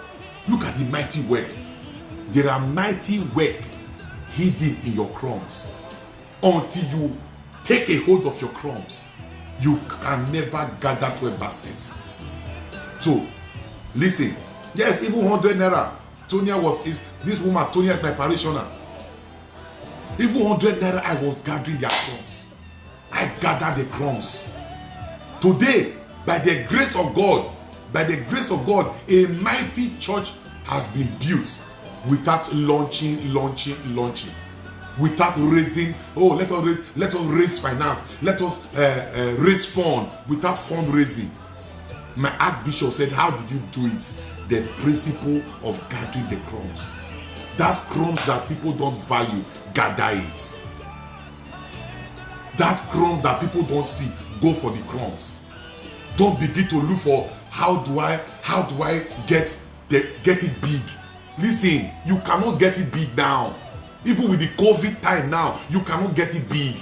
Look at the mighty work. There are mighty work hidden in your crumbs. Until you take a hold of your crumbs, you can never gather to a basket. So, listen. Yes, even 100 naira. This woman, Tonya is my parishioner. Even 100 naira, I was gathering their crumbs. I gathered the crumbs. Today, by the grace of God, a mighty church has been built without launching. Without raising, let us raise finance, let us raise fund, without fundraising. My Archbishop said, how did you do it? The principle of gathering the crumbs. That crumbs that people don't value, gather it. That crumb that people don't see, go for the crumbs. Don't begin to look for how do I get it big. Listen, you cannot get it big now. Even with the COVID time now, you cannot get it big.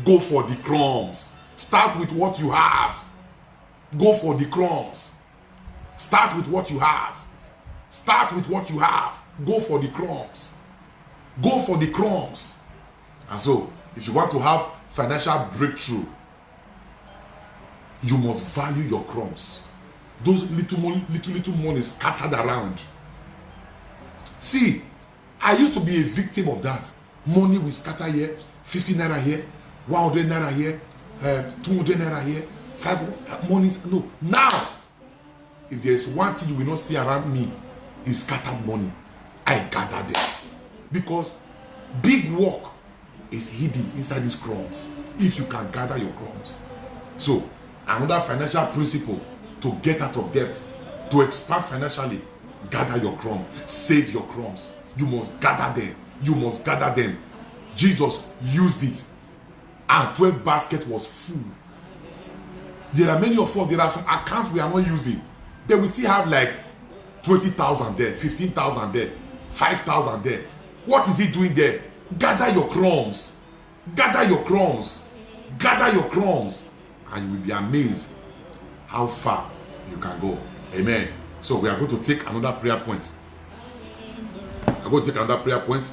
Go for the crumbs. Start with what you have. Go for the crumbs. Start with what you have. Start with what you have. Go for the crumbs. Go for the crumbs. And so, if you want to have financial breakthrough, you must value your crumbs. Those little money scattered around. See, I used to be a victim of that. Money will scatter here, 50 naira here, 100 naira here, 200 naira here, 5 monies. No, now, if there is one thing you will not see around me, is scattered money. I gather them. Because big work is hidden inside these crumbs. If you can gather your crumbs. So, another financial principle to get out of debt, to expand financially, gather your crumbs. Save your crumbs. You must gather them. You must gather them. Jesus used it, and 12 basket was full. There are many of us, there are some accounts we are not using. Then we still have like 20,000 there, 15,000 there, 5,000 there. What is he doing there? Gather your crumbs. Gather your crumbs. Gather your crumbs. And you will be amazed how far you can go. Amen. So we are going to take another prayer point. I'm going to take another prayer point.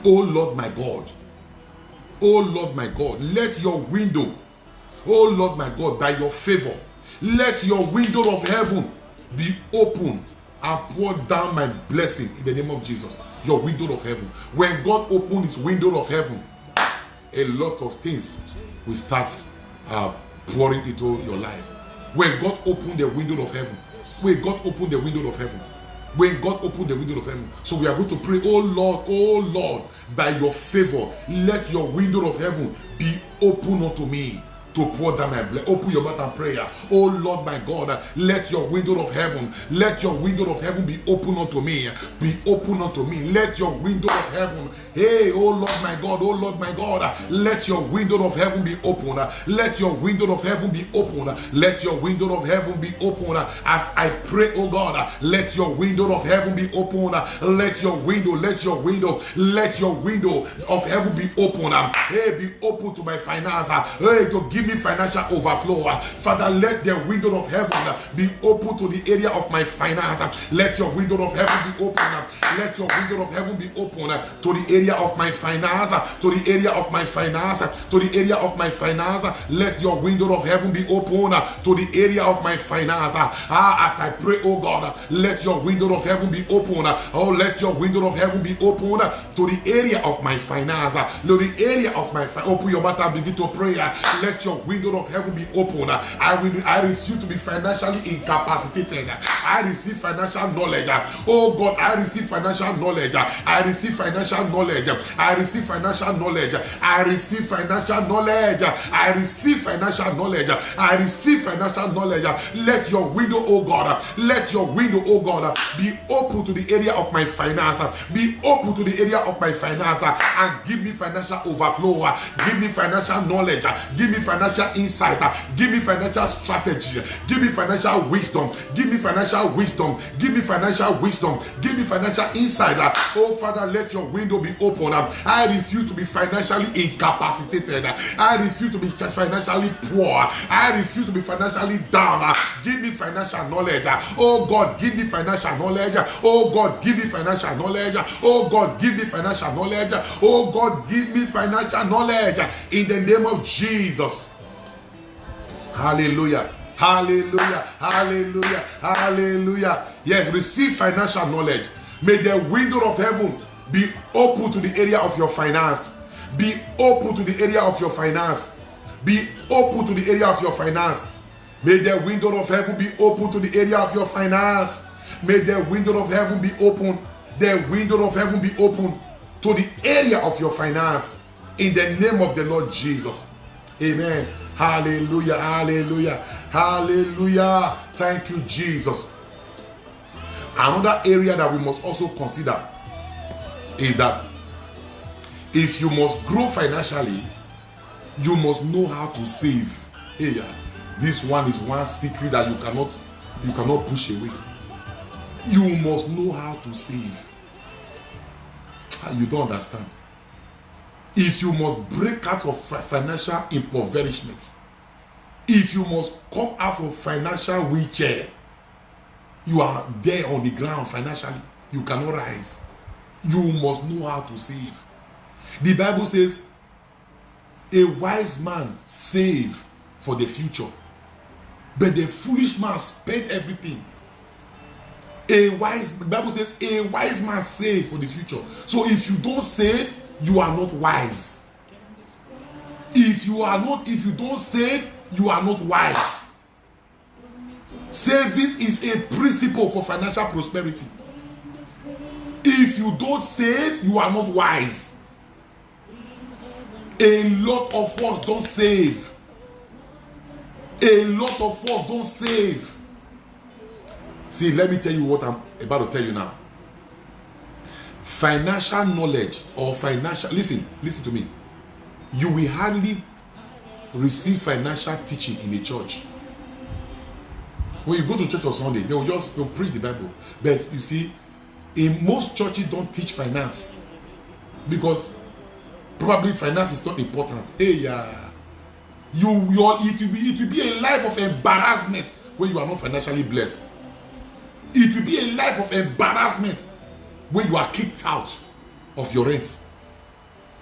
Oh Lord my God. Oh Lord my God. Let your window. Oh Lord my God, by your favor, let your window of heaven be open and pour down my blessing in the name of Jesus. your window of heaven. When God opens his window of heaven, a lot of things will start pouring into your life. When God opened the window of heaven, when God opened the window of heaven, when God opened the window of heaven. So we are going to pray, oh Lord, by your favor, let your window of heaven be open unto me to pour down my blessing. Open your mouth and prayer. Oh Lord my God, let your window of heaven be open unto me. Be open unto me. Let your window of heaven, hey, oh Lord my God, let your window of heaven be open. Let your window of heaven be open. Let your window of heaven be open. As I pray, oh God, let your window of heaven be open. Let your window of heaven be open. Hey, be open to my finance. Hey, to give me financial overflow. Father, let the window of heaven be open to the area of my finance. Let your window of heaven be open. Let your window of heaven be open to the area of my finance. To the area of my finance. To the area of my finance. Let your window of heaven be open to the area of my finance. As I pray, oh God, let your window of heaven be open. Oh, let your window of heaven be open to the area of my finance. To the area of my finance. Open your mouth and begin to pray. Let your window of heaven be open. I refuse to be financially incapacitated. I receive financial knowledge. Oh God, I receive financial knowledge. I receive financial knowledge. I receive financial knowledge. I receive financial knowledge. I receive financial knowledge. I receive financial knowledge. Let your window, oh God, let your window, oh God, be open to the area of my finance. Be open to the area of my finance and give me financial overflow. Give me financial knowledge. Give me financial insight. Give me financial strategy. Give me financial wisdom. Give me financial wisdom. Give me financial wisdom. Give me financial insight. Oh Father, let your window be open. I refuse to be financially incapacitated. I refuse to be financially poor. I refuse to be financially down. Give me financial knowledge. Oh God, give me financial knowledge. Oh God, give me financial knowledge. Oh God, give me financial knowledge. Oh God, give me financial knowledge in the name of Jesus. Hallelujah. Hallelujah. Hallelujah. Hallelujah. Yes, receive financial knowledge. May the window of heaven be open to the area of your finance. Be open to the area of your finance. Be open to the area of your finance. May the window of heaven be open to the area of your finance. May the window of heaven be open. The window of heaven be open to the area of your finance. In the name of the Lord Jesus. Amen. Hallelujah. Hallelujah. Hallelujah. Thank you, Jesus. Another area that we must also consider is that if you must grow financially, you must know how to save. Hey, this one is one secret that you cannot push away. You must know how to save. You don't understand. If you must break out of financial impoverishment, if you must come out of financial wheelchair, you are there on the ground financially, you cannot rise. You must know how to save. The Bible says, a wise man save for the future, but the foolish man spend everything. The Bible says, a wise man save for the future. So if you don't save, you are not wise. If you don't save, you are not wise. Savings is a principle for financial prosperity. If you don't save, you are not wise. A lot of us don't save. A lot of us don't save. See, let me tell you what I'm about to tell you now. Financial knowledge or financial, listen to me. You will hardly receive financial teaching in the church. When you go to church on Sunday, they'll preach the Bible. But you see, in most churches don't teach finance because probably finance is not important. Hey, it will be a life of embarrassment when you are not financially blessed. It will be a life of embarrassment when you are kicked out of your rent.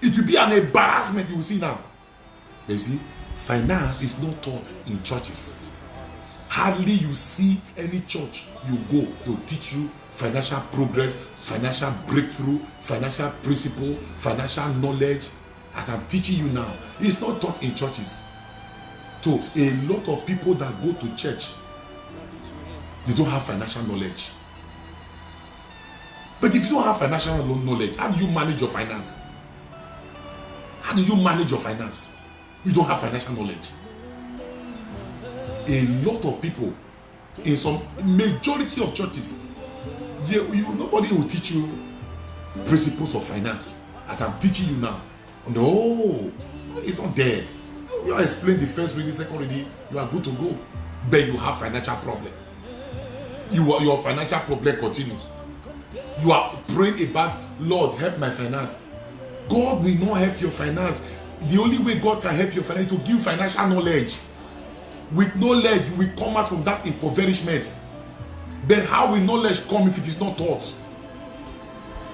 It will be an embarrassment, you will see now. But you see, finance is not taught in churches. Hardly you see any church you go, they'll teach you financial progress, financial breakthrough, financial principle, financial knowledge, as I'm teaching you now, it's not taught in churches. So a lot of people that go to church, they don't have financial knowledge. But if you don't have financial knowledge, how do you manage your finance? How do you manage your finance? You don't have financial knowledge. A lot of people in some majority of churches, nobody will teach you principles of finance as I'm teaching you now. No, it's not there. You are explaining the first reading, second reading, you are good to go. But you have financial problem. Your financial problem continues. You are praying about, Lord, help my finance. God will not help your finance. The only way God can help your finance is to give financial knowledge. With knowledge, you will come out from that impoverishment. But how will knowledge come if it is not taught?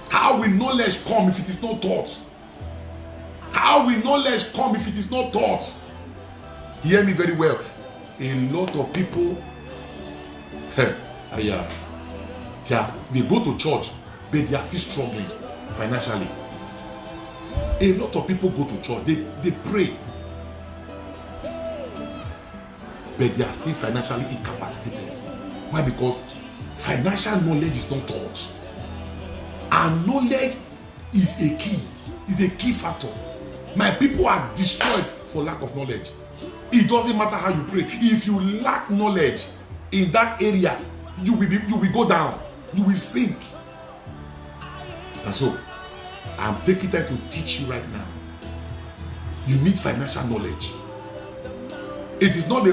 How will knowledge come if it is not taught? How will knowledge come if it is not taught? Hear me very well. A lot of people, they go to church, but they are still struggling financially. A lot of people go to church, they pray, but they are still financially incapacitated. Why? Because financial knowledge is not taught. And knowledge is a key factor. My people are destroyed for lack of knowledge. It doesn't matter how you pray. If you lack knowledge in that area, you will go down. You will sink. And so, I'm taking time to teach you right now. You need financial knowledge. It is not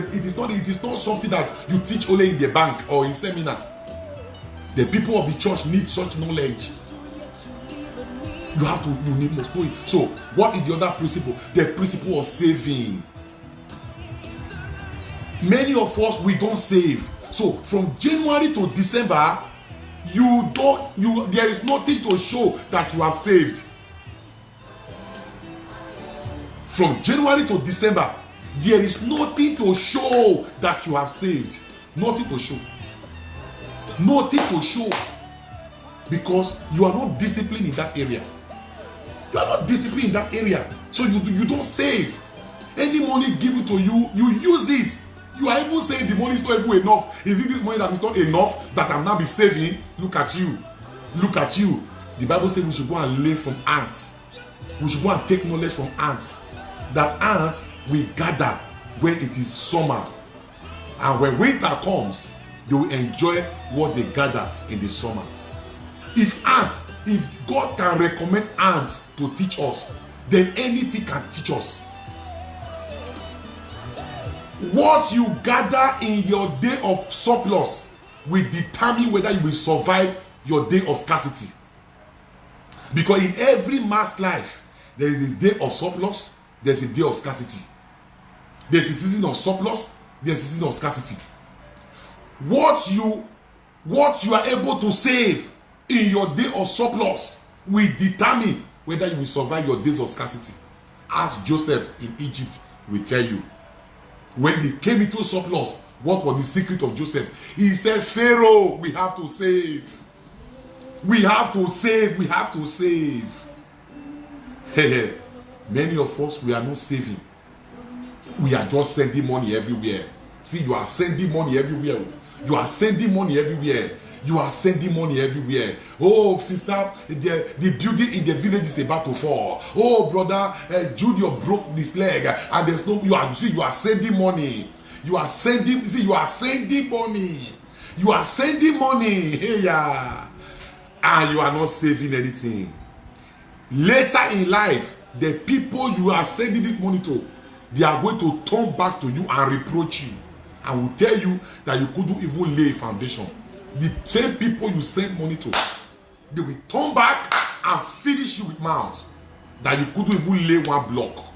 something that you teach only in the bank or in seminar. The people of the church need such knowledge. You must know it. So, what is the other principle? The principle of saving. Many of us, we don't save. So, from January to December, there is nothing to show that you have saved. From January to December, there is nothing to show that you have saved. Nothing to show. Nothing to show. Because you are not disciplined in that area. You are not disciplined in that area. So you don't save. Any money given to you, you use it. You are even saying the money is not even enough. Is it this money that is not enough that I'm now be saving? Look at you. Look at you. The Bible says we should go and learn from ants. We should go and take knowledge from ants. That ants will gather when it is summer. And when winter comes, they will enjoy what they gather in the summer. If God can recommend ants to teach us, then anything can teach us. What you gather in your day of surplus will determine whether you will survive your day of scarcity. Because in every man's life, there is a day of surplus, there's a day of scarcity. There's a season of surplus, there's a season of scarcity. What you are able to save in your day of surplus will determine whether you will survive your days of scarcity. Ask Joseph in Egypt, he will tell you. When they came into surplus, what was the secret of Joseph? He said, Pharaoh, we have to save. We have to save. We have to save. Many of us, we are not saving. We are just sending money everywhere. See, you are sending money everywhere. You are sending money everywhere. You are sending money everywhere. Oh, sister, the building in the village is about to fall. Oh, brother, Junior broke this leg, and there's no. You are sending money. You are sending. See, you are sending money. You are sending money. Hey, yeah, and you are not saving anything. Later in life, the people you are sending this money to, they are going to turn back to you and reproach you, and will tell you that you couldn't even lay a foundation. The same people you send money to, they will turn back and finish you with mouths that you couldn't even lay one block.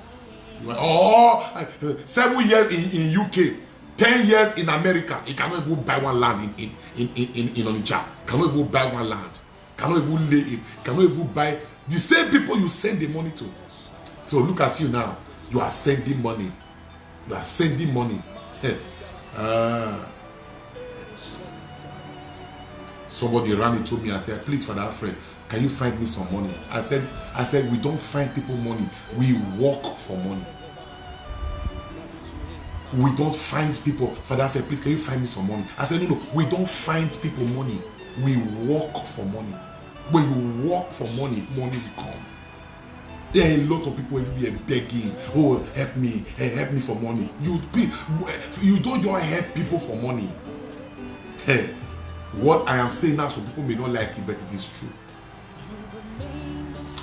Oh, 7 years in UK, 10 years in America, he cannot even buy one land in Onitsha. Cannot even buy one land. Cannot even lay it. Cannot even buy. The same people you send the money to. So look at you now. You are sending money. You are sending money. Somebody ran into me and said, please, Father Alfred, can you find me some money? I said, we don't find people money. We work for money. We don't find people. Father Alfred, please, can you find me some money? I said, no, we don't find people money. We work for money. When you work for money, money will come. There are a lot of people who are begging, oh, help me for money. You don't just help people for money. Hey, what I am saying now, some people may not like it, but it is true.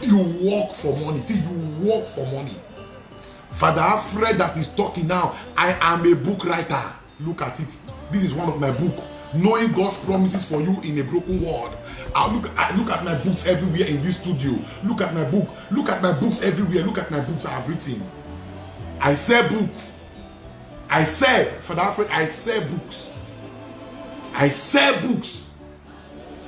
You work for money. See, you work for money. Father Alfred that is talking now, I am a book writer. Look at it. This is one of my books. Knowing God's promises for you in a broken world. I look at my books everywhere in this studio. Look at my book. Look at my books everywhere. Look at my books I have written. I sell book. Father Alfred, I sell books. I sell books.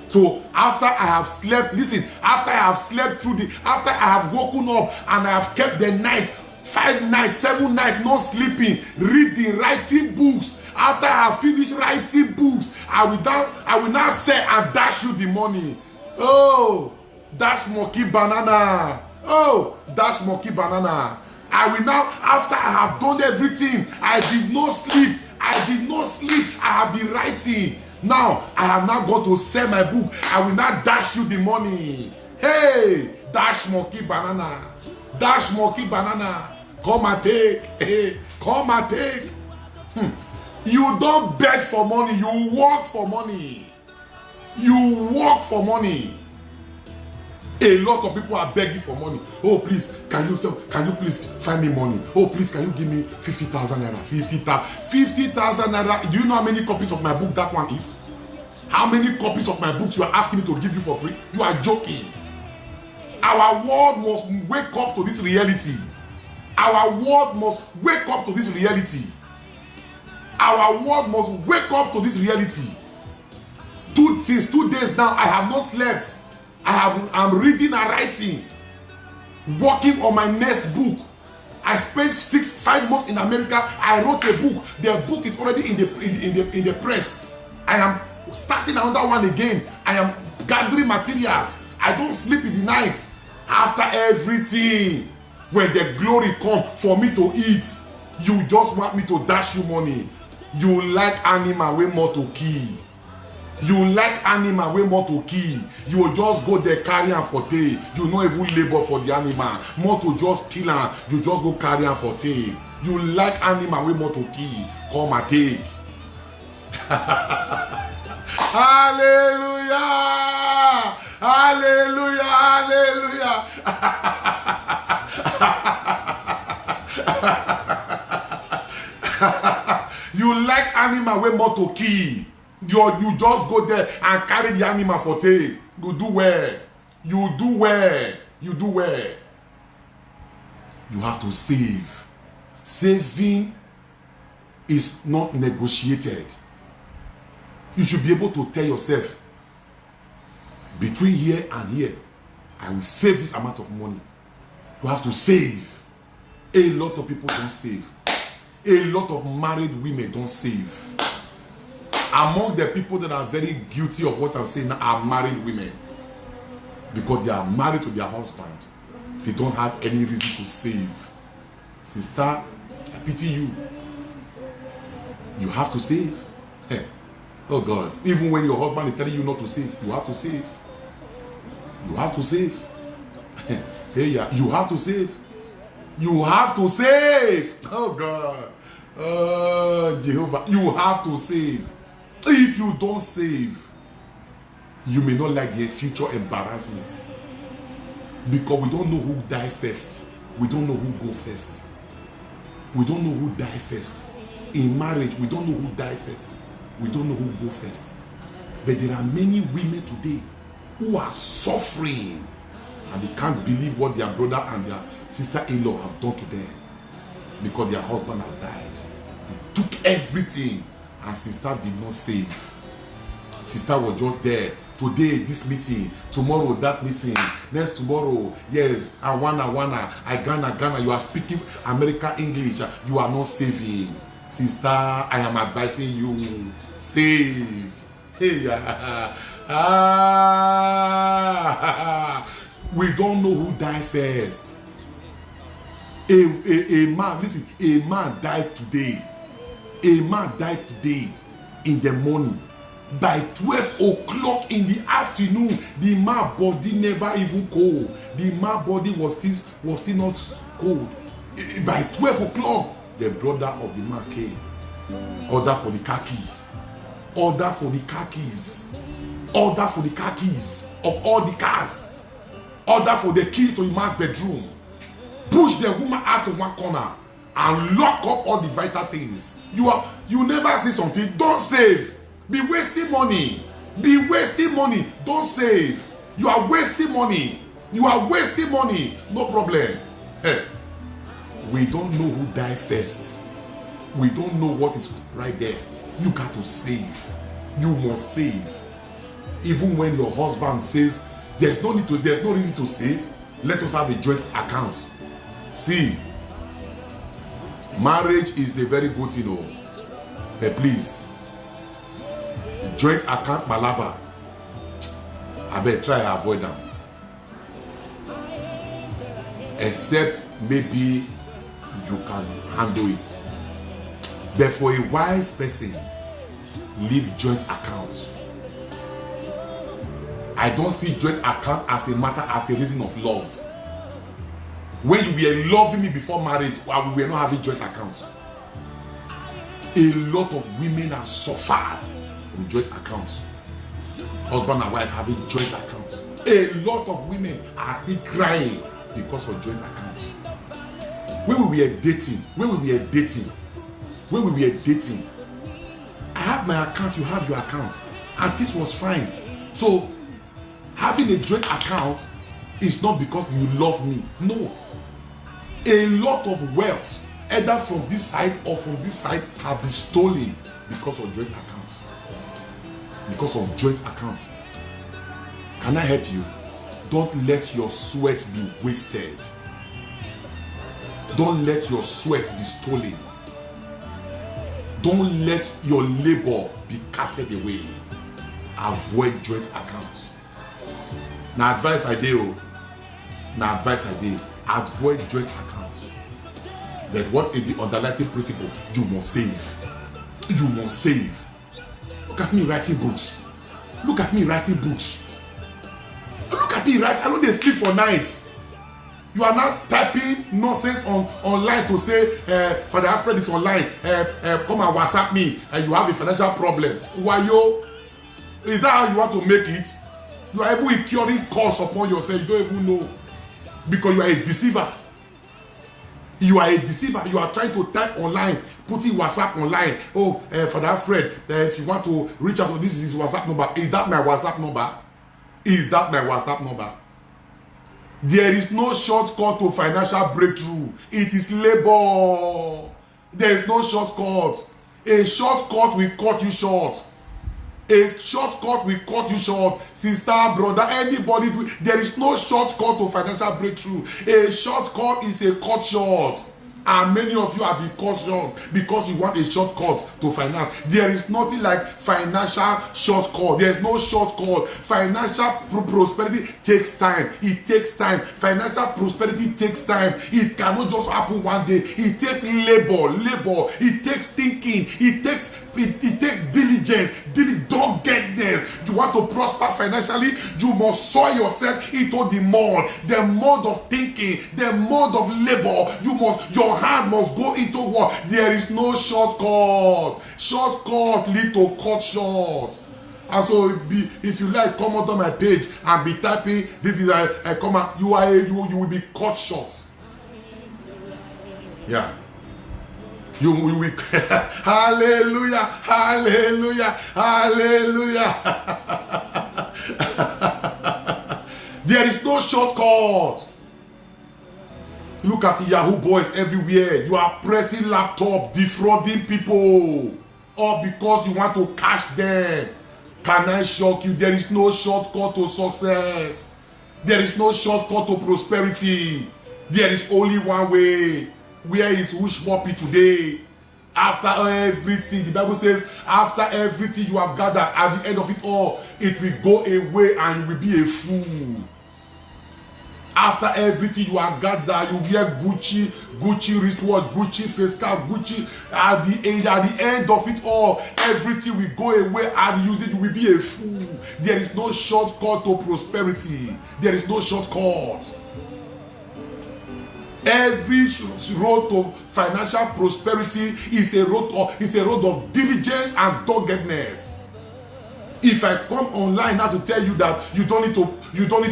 So after I have slept, listen, after I have slept through after I have woken up and I have kept the night, 5 nights, 7 nights, not sleeping, reading, writing books. After I have finished writing books, I will now say and dash you the money. Oh, dash monkey banana. Oh, dash monkey banana. I will now, after I have done everything, I did not sleep. I have been writing. Now, I have now got to sell my book. I will now dash you the money. Hey, dash monkey banana. Dash monkey banana. Come and take. Hey, come and take. You don't beg for money, you work for money. You work for money. A lot of people are begging for money. Oh, please, can you please find me money? Oh, please, can you give me 50,000 naira? 50,000 naira. Do you know how many copies of my book that one is? How many copies of my books you are asking me to give you for free? You are joking. Our world must wake up to this reality. Our world must wake up to this reality. Our world must wake up to this reality. Since 2 days now, I have not slept. I'm reading and writing, working on my next book. I spent 5 months in America. I wrote a book. The book is already in the press. I am starting another one again. I am gathering materials. I don't sleep in the night. After everything, when the glory comes for me to eat, you just want me to dash you money. You like animal way more to kill. You like animal way more to kill. You will just go there carry am for tail. You no even labor for the animal. More to just kill am. You just go carry am for tail. You like animal way more to kill. Come and take. Hallelujah! Hallelujah! Hallelujah! You like animal way more to kill. You just go there and carry the animal for tail. You do well. You do well. You do well. You have to save. Saving is not negotiated. You should be able to tell yourself, between here and here, I will save this amount of money. You have to save. A lot of people don't save. A lot of married women don't save. Among the people that are very guilty of what I'm saying now are married women. Because they are married to their husband. They don't have any reason to save. Sister, I pity you. You have to save. Oh God. Even when your husband is telling you not to save, you have to save. You have to save. Hey, yeah, you have to save. You have to save. Oh God. Oh Jehovah. You have to save. If you don't save, you may not like the future embarrassment. Because we don't know who died first. We don't know who go first. We don't know who died first. In marriage, we don't know who died first. We don't know who go first. But there are many women today who are suffering and they can't believe what their brother and their sister-in-law have done to them because their husband has died. They took everything and sister did not save. Sister was just there. Today this meeting, tomorrow that meeting, next tomorrow, yes, I wanna, I Ghana, you are speaking American English, you are not saving. Sister, I am advising you, save. Hey, We don't know who died first. A man, listen, a man died today. A man died today in the morning. By 12 o'clock in the afternoon, the man body never even cold. The man body was still not cold. By 12 o'clock, the brother of the man came. Order for the car keys. Order for the car keys. Order for the car keys of all the cars. Order for the key to the man's bedroom. Push the woman out of one corner and lock up all the vital things. You never see something. Don't save. Be wasting money. Be wasting money. Don't save. You are wasting money. You are wasting money. No problem. Hey, we don't know who died first. We don't know what is right there. You got to save. You must save. Even when your husband says there's no reason to save, let us have a joint account. See, marriage is a very good thing, but please, joint account palava, I better try to avoid them. Except maybe you can handle it. But for a wise person, leave joint accounts. I don't see joint account as a matter, as a reason of love. When you were loving me before marriage, while we were not having joint accounts. A lot of women have suffered from joint accounts. Husband and wife having joint accounts. A lot of women are still crying because of joint accounts. When we were dating, I have my account, you have your account, and this was fine. So having a joint account is not because you love me. No. A lot of wealth, either from this side or from this side, have been stolen because of joint accounts. Because of joint accounts. Can I help you? Don't let your sweat be wasted. Don't let your sweat be stolen. Don't let your labor be carted away. Avoid joint accounts. Now advice I do. Avoid joint accounts. But what is the underlying principle? You must save. You must save. Look at me writing books. Look at me writing books. Look at me writing. I know they sleep for nights. You are not typing nonsense online to say, Father Alfred is online. Come and WhatsApp me and you have a financial problem. Why yo? Is that how you want to make it? You are even incurring costs upon yourself. You don't even know. Because you are a deceiver. You are a deceiver. You are trying to type online, putting WhatsApp online. Oh, Father Alfred, if you want to reach out to this is his WhatsApp number. Is that my WhatsApp number? Is that my WhatsApp number? There is no shortcut to financial breakthrough. It is labor. There is no shortcut. A shortcut will cut you short. A shortcut will cut you short. Sister, brother, anybody. There is no shortcut to financial breakthrough. A shortcut is a cut short. And many of you have been cut short because you want a shortcut to finance. There is nothing like financial shortcut. There is no shortcut. Financial prosperity takes time. It takes time. Financial prosperity takes time. It cannot just happen one day. It takes labor. It takes thinking. It takes diligence. Doggedness. You want to prosper financially, you must sow yourself into the mud of thinking, the mud of labor. Your hand must go into what? There is no shortcut. Shortcut lead to cut short. And so if you like, come onto my page and be typing, this is a comment, you will be cut short. Yeah. You will hallelujah, hallelujah, hallelujah. There is no shortcut. Look at Yahoo boys everywhere. You are pressing laptop, defrauding people, all because you want to cash them. Can I shock you? There is no shortcut to success. There is no shortcut to prosperity. There is only one way. Where is Hush Poppy today? After everything, the Bible says, after everything you have gathered, at the end of it all, it will go away and you will be a fool. After everything you have gathered, you wear Gucci wristwatch, Gucci face cap, Gucci. At the end of it all, everything will go away and you will be a fool. There is no shortcut to prosperity. There is no shortcut. Every road to financial prosperity is a road of diligence and doggedness. If I come online now to tell you that you don't need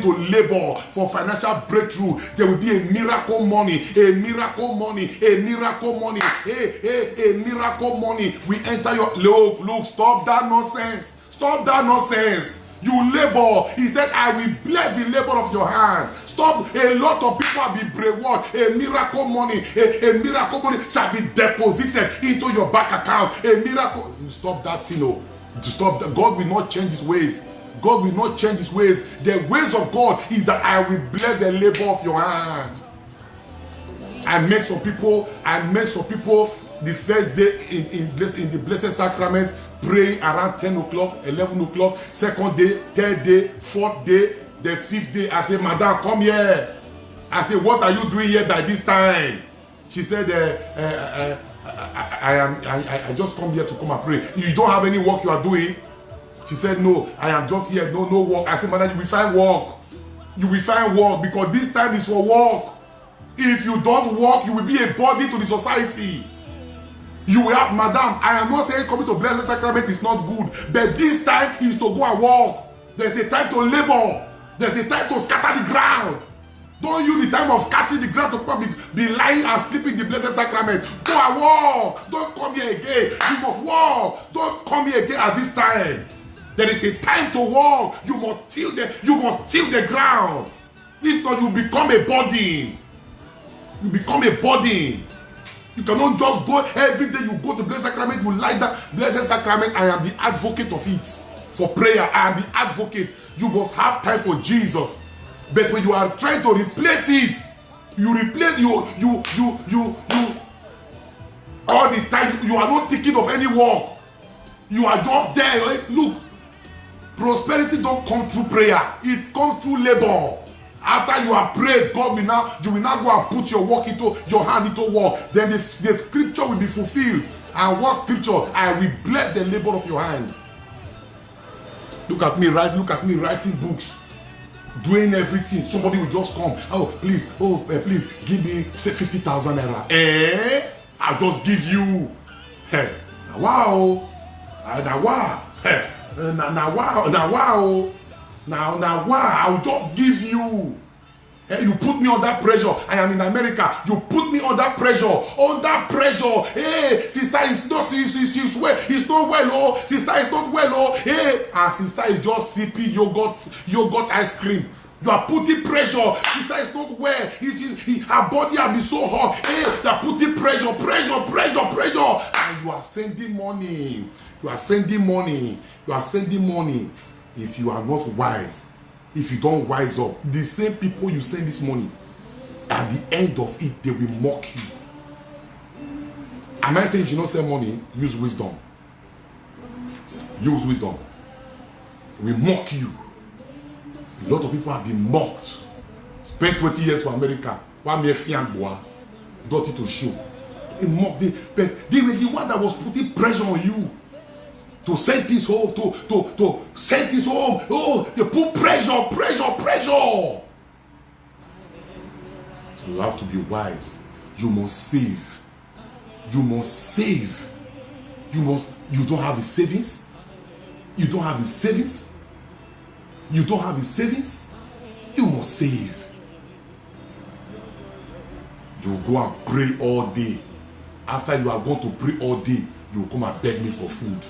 to labor for financial breakthrough, there will be a miracle money, a miracle money, a miracle money, a miracle money. We enter your look, stop that nonsense. Stop that nonsense. You labor. He said, I will bless the labor of your hand. Stop. A lot of people have been brainwashed. A miracle money, a miracle money shall be deposited into your bank account. A miracle. Stop that thing. To stop that. God will not change his ways. God will not change his ways. The ways of God is that I will bless the labor of your hand. I met some people the first day in the Blessed Sacrament, pray around 10 o'clock, 11 o'clock, second day, third day, fourth day, the fifth day. I said, Madam, come here. I said, what are you doing here by this time? She said, I just come here to come and pray. You don't have any work you are doing? She said, no, I am just here, no work. I said, Madam, you will find work. You will find work because this time is for work. If you don't work, you will be a burden to the society. You will have, Madam, I am not saying coming to Blessed Sacrament is not good, but this time is to go and work. There's a time to labor. There's a time to scatter the ground. Don't use the time of scattering the ground to come be lying and sleeping in the Blessed Sacrament. Go and walk. Don't come here again. You must walk. Don't come here again at this time. There is a time to walk. You must till the ground. If not, you become a burden. You become a burden. You cannot just go every day. You go to Blessed Sacrament. You like that Blessed Sacrament. I am the advocate of it. For prayer, I am the advocate. You must have time for Jesus. But when you are trying to replace it, you replace you all the time. You are not thinking of any work. You are just there. Look, prosperity don't come through prayer. It comes through labor. After you have prayed, you will now go and put your work into your hand into work. Then the scripture will be fulfilled. And what scripture? I will bless the labor of your hands. Look at me writing books. Doing everything. Somebody will just come. Please give me say 50,000 naira. I'll just give you. Wow. I'll just give you. You put me under pressure. I am in America. You put me under pressure. Under pressure. Hey, sister is not. She's well. It's not well. Oh, sister is not well. Oh, hey, and sister is just sipping yogurt ice cream. You are putting pressure. Sister is not well. Her body has been so hot. Hey, you are putting pressure. And you are sending money. You are sending money. If you are not wise, if you don't wise up, the same people you send this money, at the end of it, they will mock you. Am I saying you should not send money? Use wisdom. Use wisdom. We mock you. A lot of people have been mocked. Spent 20 years for America. One mere fian boy got it to show. They mocked it, but they were the one that was putting pressure on you to send this home, to send this home. Oh, they put pressure. So you have to be wise. You must save. You don't have a savings. You must save. You go and pray all day. After you are going to pray all day, you will come and beg me for food.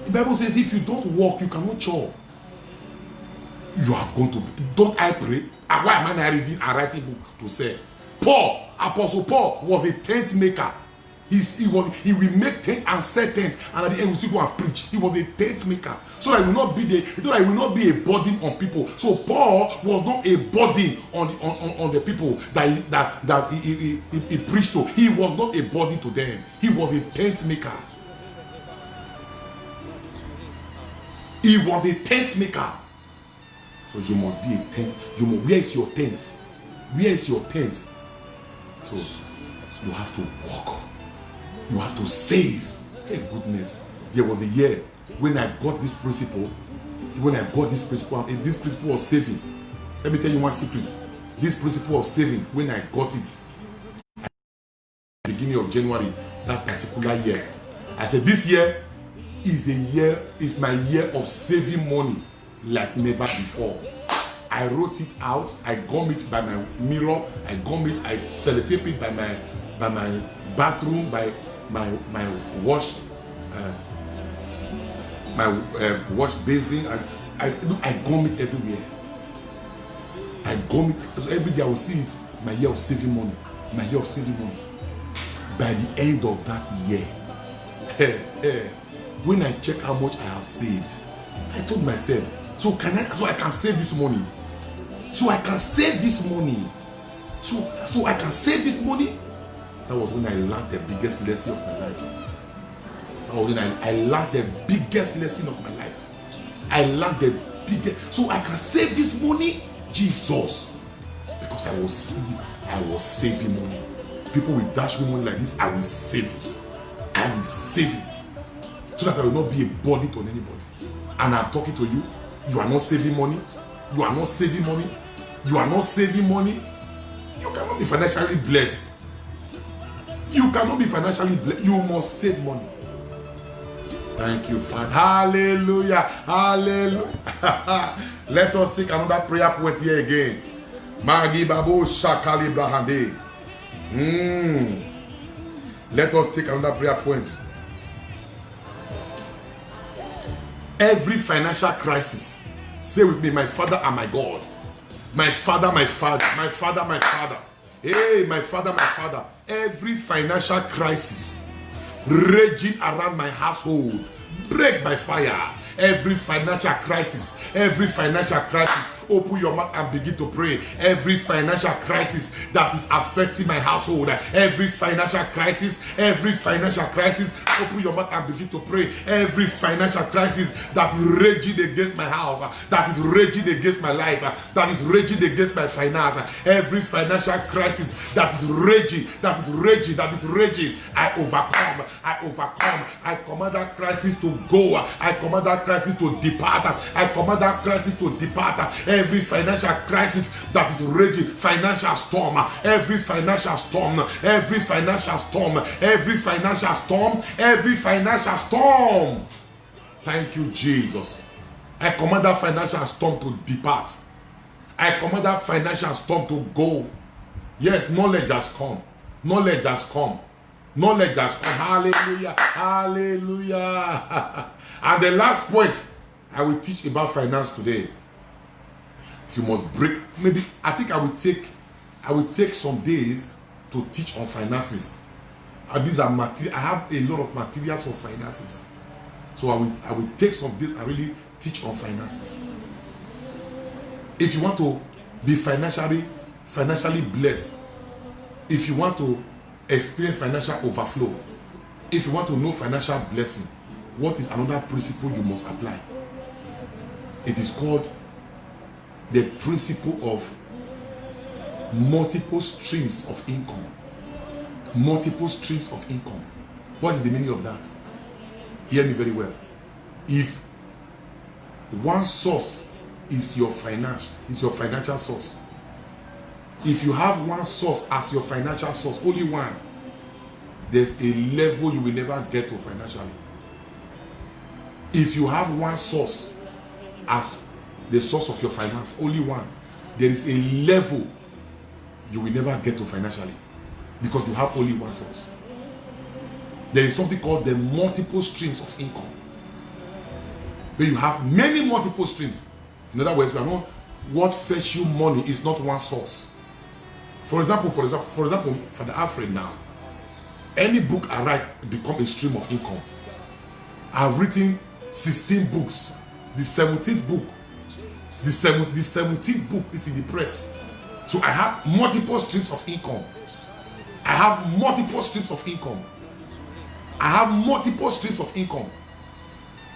The Bible says if you don't work, you cannot chop. You have gone to. Don't I pray? And why am I reading and writing book to say? Apostle Paul was a tent maker. He will make tents and set tents, and at the end we still go and preach. He was a tent maker, so that he will not be a burden on people. So Paul was not a burden on the people that he preached to. He was not a burden to them. He was a tent maker. He was a tent maker. So you must be a tent. Where is your tent? Where is your tent? So you have to walk. You have to save. Hey, goodness. There was a year when I got this principle. And this principle of saving. Let me tell you one secret. This principle of saving, when I got it, at the beginning of January, that particular year, I said, this year is my year of saving money like never before. I wrote it out. I gum it by my mirror. I sellotape it by my bathroom, by my wash wash basin, and I gum it everywhere. I gum it, so every day I will see it. My year of saving money. By the end of that year, when I check how much I have saved, I told myself, so I can save this money. So I can save this money. That was when I learned the biggest lesson of my life. That was when I learned the biggest lesson of my life. I learned the biggest. So I can save this money, Jesus, because I was saving money. People will dash me money like this. I will save it. So that I will not be a burden on anybody. And I'm talking to you. You are not saving money. You cannot be financially blessed. You must save money. Thank you, Father. Hallelujah. Let us take another prayer point here again. Magi Babu Shakali Brahande. Let us take another prayer point. Every financial crisis, say with me, my Father and my God. My Father, my Father. My Father, my Father. Hey, my Father, my Father. Every financial crisis raging around my household, break by fire. Every financial crisis, open your mouth and begin to pray. Every financial crisis that is affecting my household, every financial crisis, open your mouth and begin to pray. Every financial crisis that is raging against my house, that is raging against my life, that is raging against my finance, every financial crisis that is raging, I overcome. I command that crisis to go. I command that crisis to depart. Every financial crisis that is raging, financial storm, every financial storm. Thank you, Jesus. I command that financial storm to depart. I command that financial storm to go. Yes, knowledge has come. Hallelujah. And the last point I will teach about finance today. You must break. Maybe I think I will take some days to teach on finances. And these are material. I have a lot of materials for finances. So I will take some days and really teach on finances. If you want to be financially blessed, if you want to experience financial overflow, if you want to know financial blessing, what is another principle you must apply? It is called the principle of multiple streams of income. What is the meaning of that? Hear me very well. If one source is your financial source, if you have one source as your financial source, only one, there's a level you will never get to financially. If you have one source as the source of your finance, only one, there is a level you will never get to financially, because you have only one source. There is something called the multiple streams of income, where you have many multiple streams. In other words, what fetch you money is not one source. For example, Father Alfred now, Any book I write become a stream of income. I've written 16 books. The 17th book, the 17th book is in the press. So I have multiple streams of income. I have multiple streams of income. I have multiple streams of income.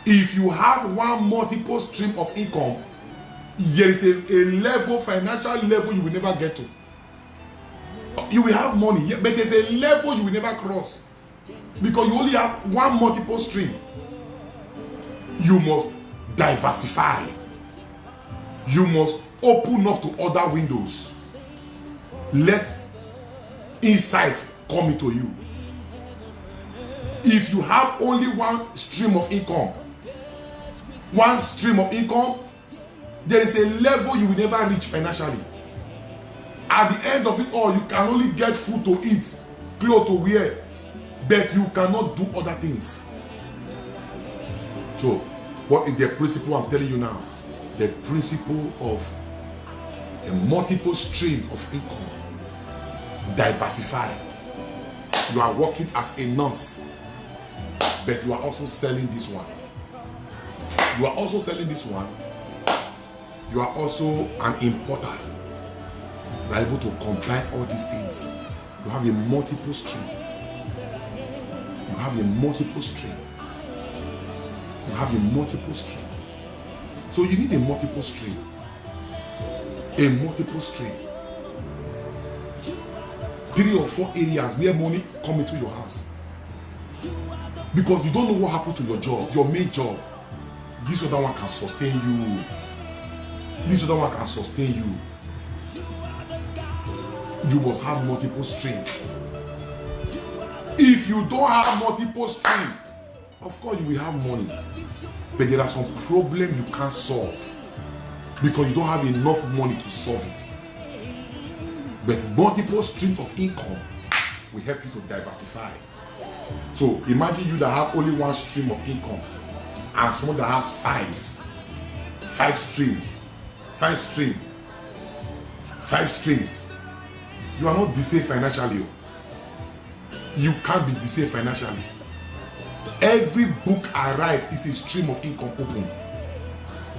If you have one multiple stream of income, there is a level, financial level you will never get to. You will have money, but there's a level you will never cross because you only have one multiple stream. You must diversify. You must open up to other windows. Let insight come into you. If you have only one stream of income, there is a level you will never reach financially. At the end of it all, you can only get food to eat, clothes to wear, but you cannot do other things. So, what is the principle I'm telling you now? The principle of a multiple stream of income. Diversify. You are working as a nurse, but you are also selling this one. You are also selling this one. You are also an importer. You are able to combine all these things. You have a multiple stream. You have a multiple stream. You have a multiple stream. So you need a multiple stream. A multiple stream. 3 or 4 areas where money come into your house. Because you don't know what happened to your job, your main job. This other one can sustain you. This other one can sustain you. You must have multiple streams. If you don't have multiple streams, of course you will have money. But there are some problems you can't solve because you don't have enough money to solve it. But multiple streams of income will help you to diversify. So imagine you that have only one stream of income and someone that has five streams. You are not deceived financially. You can't be deceived financially. Every book I write is a stream of income open.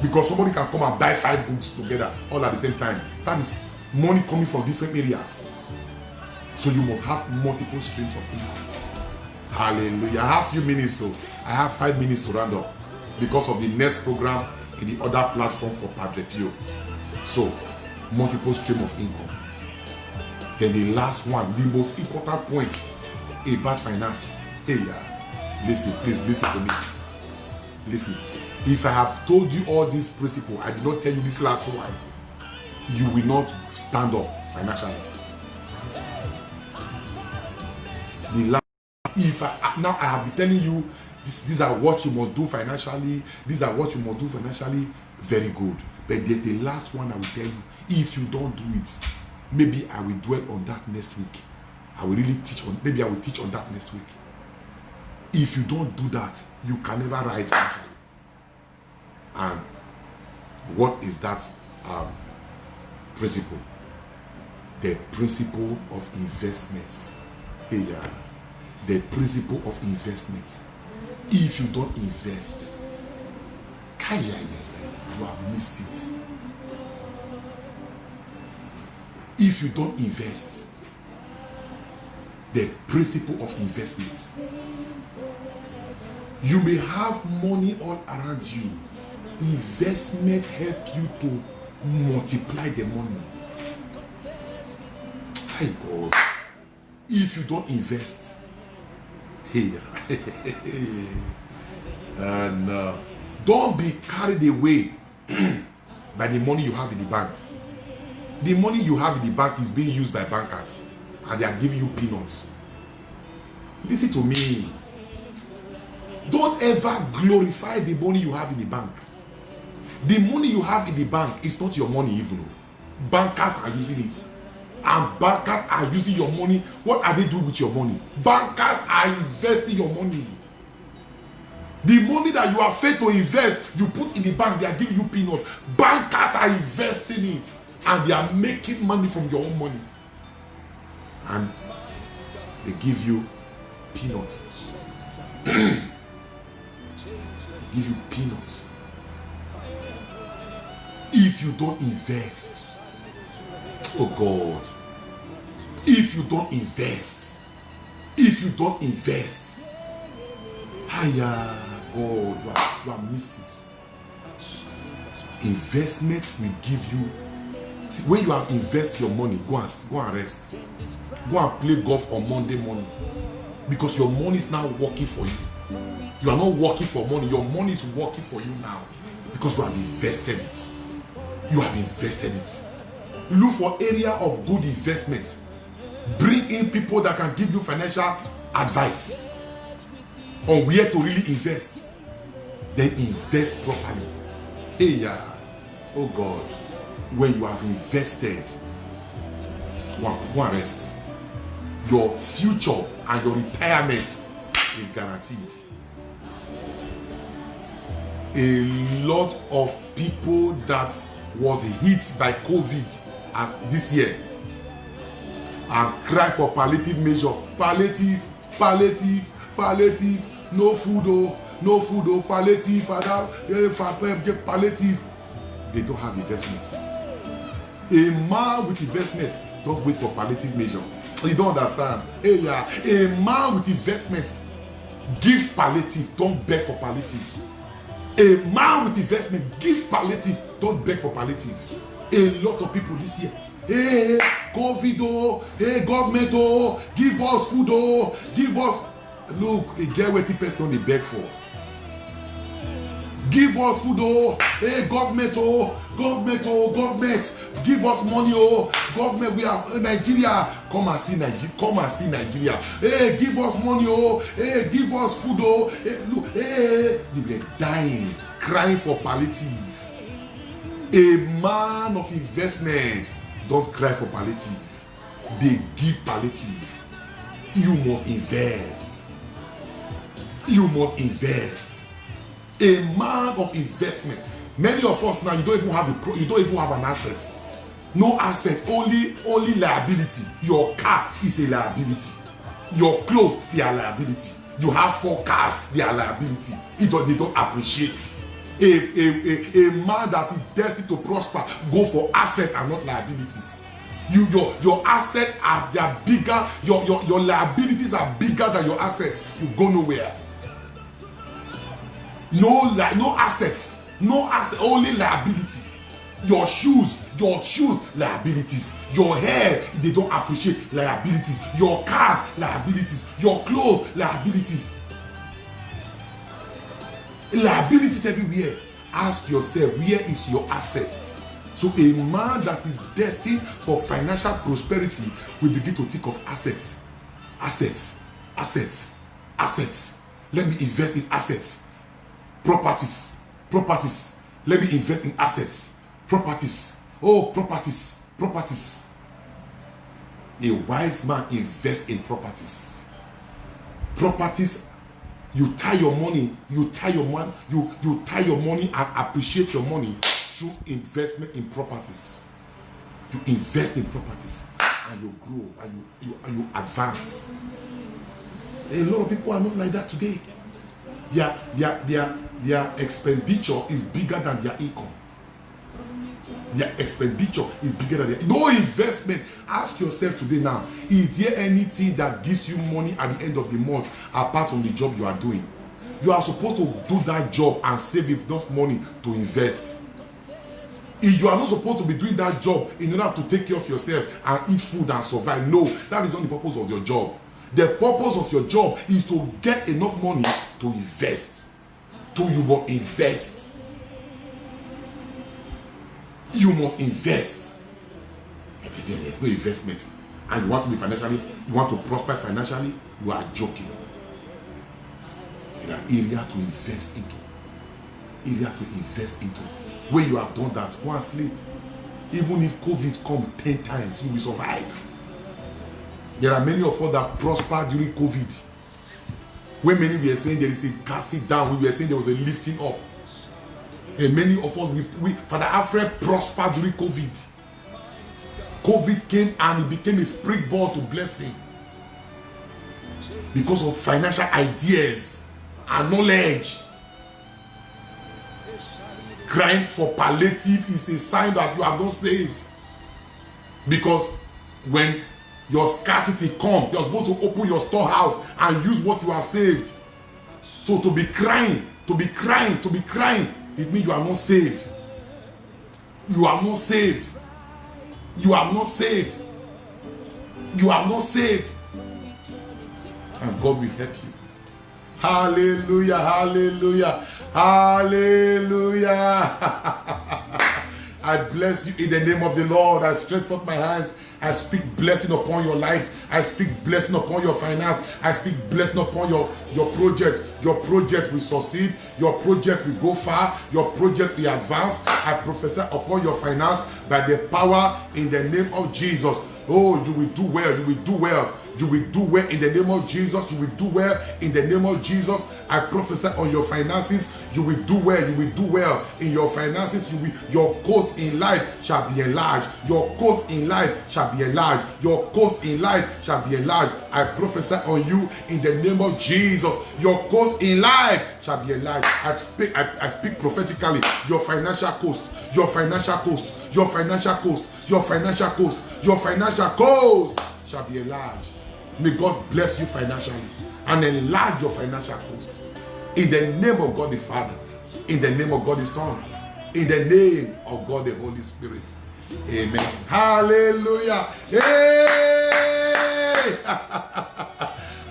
Because somebody can come and buy 5 books together all at the same time. That is money coming from different areas. So you must have multiple streams of income. Hallelujah. I have few minutes, so I have 5 minutes to round up because of the next program in the other platform for Padre Pio. So, multiple stream of income. Then the last one, the most important point about finance. Hey, listen, please listen to me. Listen. If I have told you all these principles, I did not tell you this last one, you will not stand up financially. The last, now I have been telling you, these are what you must do financially. These are what you must do financially. Very good. But there's the last one I will tell you. If you don't do it, maybe I will dwell on that next week. I will really teach on. Maybe I will teach on that next week. If you don't do that, you can never rise financially. And what is that principle? The principle of investments. Hey, the principle of investment. If you don't invest, you have missed it. If you don't invest, the principle of investment. You may have money all around you. Investment help you to multiply the money. Hi God. If you don't invest, and don't be carried away by the money you have in the bank. The money you have in the bank is being used by bankers and they are giving you peanuts. Listen to me. Don't ever glorify the money you have in the bank. The money you have in the bank is not your money even. Bankers are using it. And bankers are using your money. What are they doing with your money? Bankers are investing your money. The money that you have failed to invest, you put in the bank, they are giving you peanuts. Bankers are investing it. And they are making money from your own money. And they give you peanuts. Give you peanuts. If you don't invest, oh God, if you don't invest, hiya, God, you have missed it. Investment will give you. See, when you have invested your money, go and rest. Go and play golf on Monday morning, because your money is now working for you. You are not working for money. Your money is working for you now, because you have invested it. You have invested it. Look for area of good investment. Bring in people that can give you financial advice on where to really invest. Then invest properly. Hey, yeah. Oh God, when you have invested, go and rest. Your future and your retirement is guaranteed. A lot of people that was hit by COVID this year and cry for palliative measure. Palliative, no food, palliative, palliative. They don't have investment. A man with investment don't wait for palliative measure. You don't understand. Hey, yeah. A man with investment gives palliative, don't beg for palliative. A man with investment gives palliative, don't beg for palliative. A lot of people this year, hey, COVID, hey, government, give us food, give us. Look, a get what the person don't beg for. Give us food, hey, government, give us money, government, we are Nigeria. Come and see Nigeria. Hey, give us money, hey, give us food, hey, look, hey, they were dying, crying for palliative. A man of investment don't cry for palliative. They give palliative. You must invest. You must invest. A man of investment. Many of us now, you don't even have an asset. No asset, only liability. Your car is a liability. Your clothes, they are liability. You have 4 cars, they are liability. They don't appreciate. A man that is destined to prosper go for asset and not liabilities. Your assets they are bigger. Your liabilities are bigger than your assets. You go nowhere. No assets, only liabilities. Your shoes, liabilities. Your hair, they don't appreciate, liabilities. Your cars, liabilities. Your clothes, liabilities. Liabilities everywhere. Ask yourself, where is your asset? So a man that is destined for financial prosperity will begin to think of assets. Let me invest in assets. Properties. Let me invest in assets. Properties. A wise man invests in properties. You tie your money and appreciate your money through investment in properties. You invest in properties and you grow and you advance. A lot of people are not like that today. Their expenditure is bigger than their income. Their expenditure is bigger than their no investment. Ask yourself today now, is there anything that gives you money at the end of the month apart from the job you are doing? You are supposed to do that job and save enough money to invest. If you are not supposed to be doing that job in order to take care of yourself and eat food and survive, no, that is not the purpose of your job. The purpose of your job is to get enough money to invest. You must invest. You must invest. There's no investment. And you want to be financially, you want to prosper financially, you are joking. There are areas to invest into. When you have done that, go and sleep. Even if COVID comes 10 times, you will survive. There are many of us that prospered during COVID. When many were saying there is a casting down, we were saying there was a lifting up. And many of us, Father Alfred prospered during COVID. COVID came and it became a springboard to blessing. because of financial ideas and knowledge. Crying for palliative is a sign that you are not saved. Because when your scarcity comes, you're supposed to open your storehouse and use what you have saved. So to be crying, it means you are not saved. You are not saved. You are not saved. You are not saved. And God will help you. Hallelujah, hallelujah, hallelujah. I bless you in the name of the Lord. I stretch forth my hands. I speak blessing upon your life. I speak blessing upon your finance. I speak blessing upon your project. Your project will succeed. Your project will go far. Your project will advance. I prophesy upon your finance by the power in the name of Jesus. Oh, you will do well. You will do well. You will do well in the name of Jesus. You will do well in the name of Jesus. I prophesy on your finances. You will do well. You will do well in your finances. Your course in life shall be enlarged. Your course in life shall be enlarged. Your course in life shall be enlarged. I prophesy on you in the name of Jesus. Your course in life shall be enlarged. I speak prophetically. Your financial coast. Your financial coast. Your financial coast. Your financial coast. Your financial coast shall be enlarged. May God bless you financially and enlarge your financial coast. In the name of God the Father, in the name of God the Son, in the name of God the Holy Spirit. Amen. Hallelujah. Hey!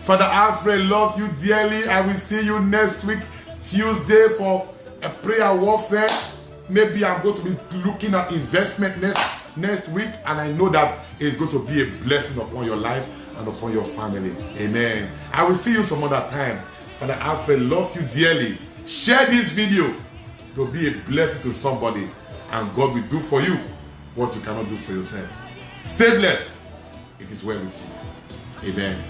Father Alfred loves you dearly. I will see you next week, Tuesday, for a prayer warfare. Maybe I'm going to be looking at investment next week, and I know that it's going to be a blessing upon your life and upon your family. Amen. I will see you some other time. Father Alfred loves you dearly. Share this video to be a blessing to somebody, and God will do for you what you cannot do for yourself. Stay blessed. It is well with you. Amen.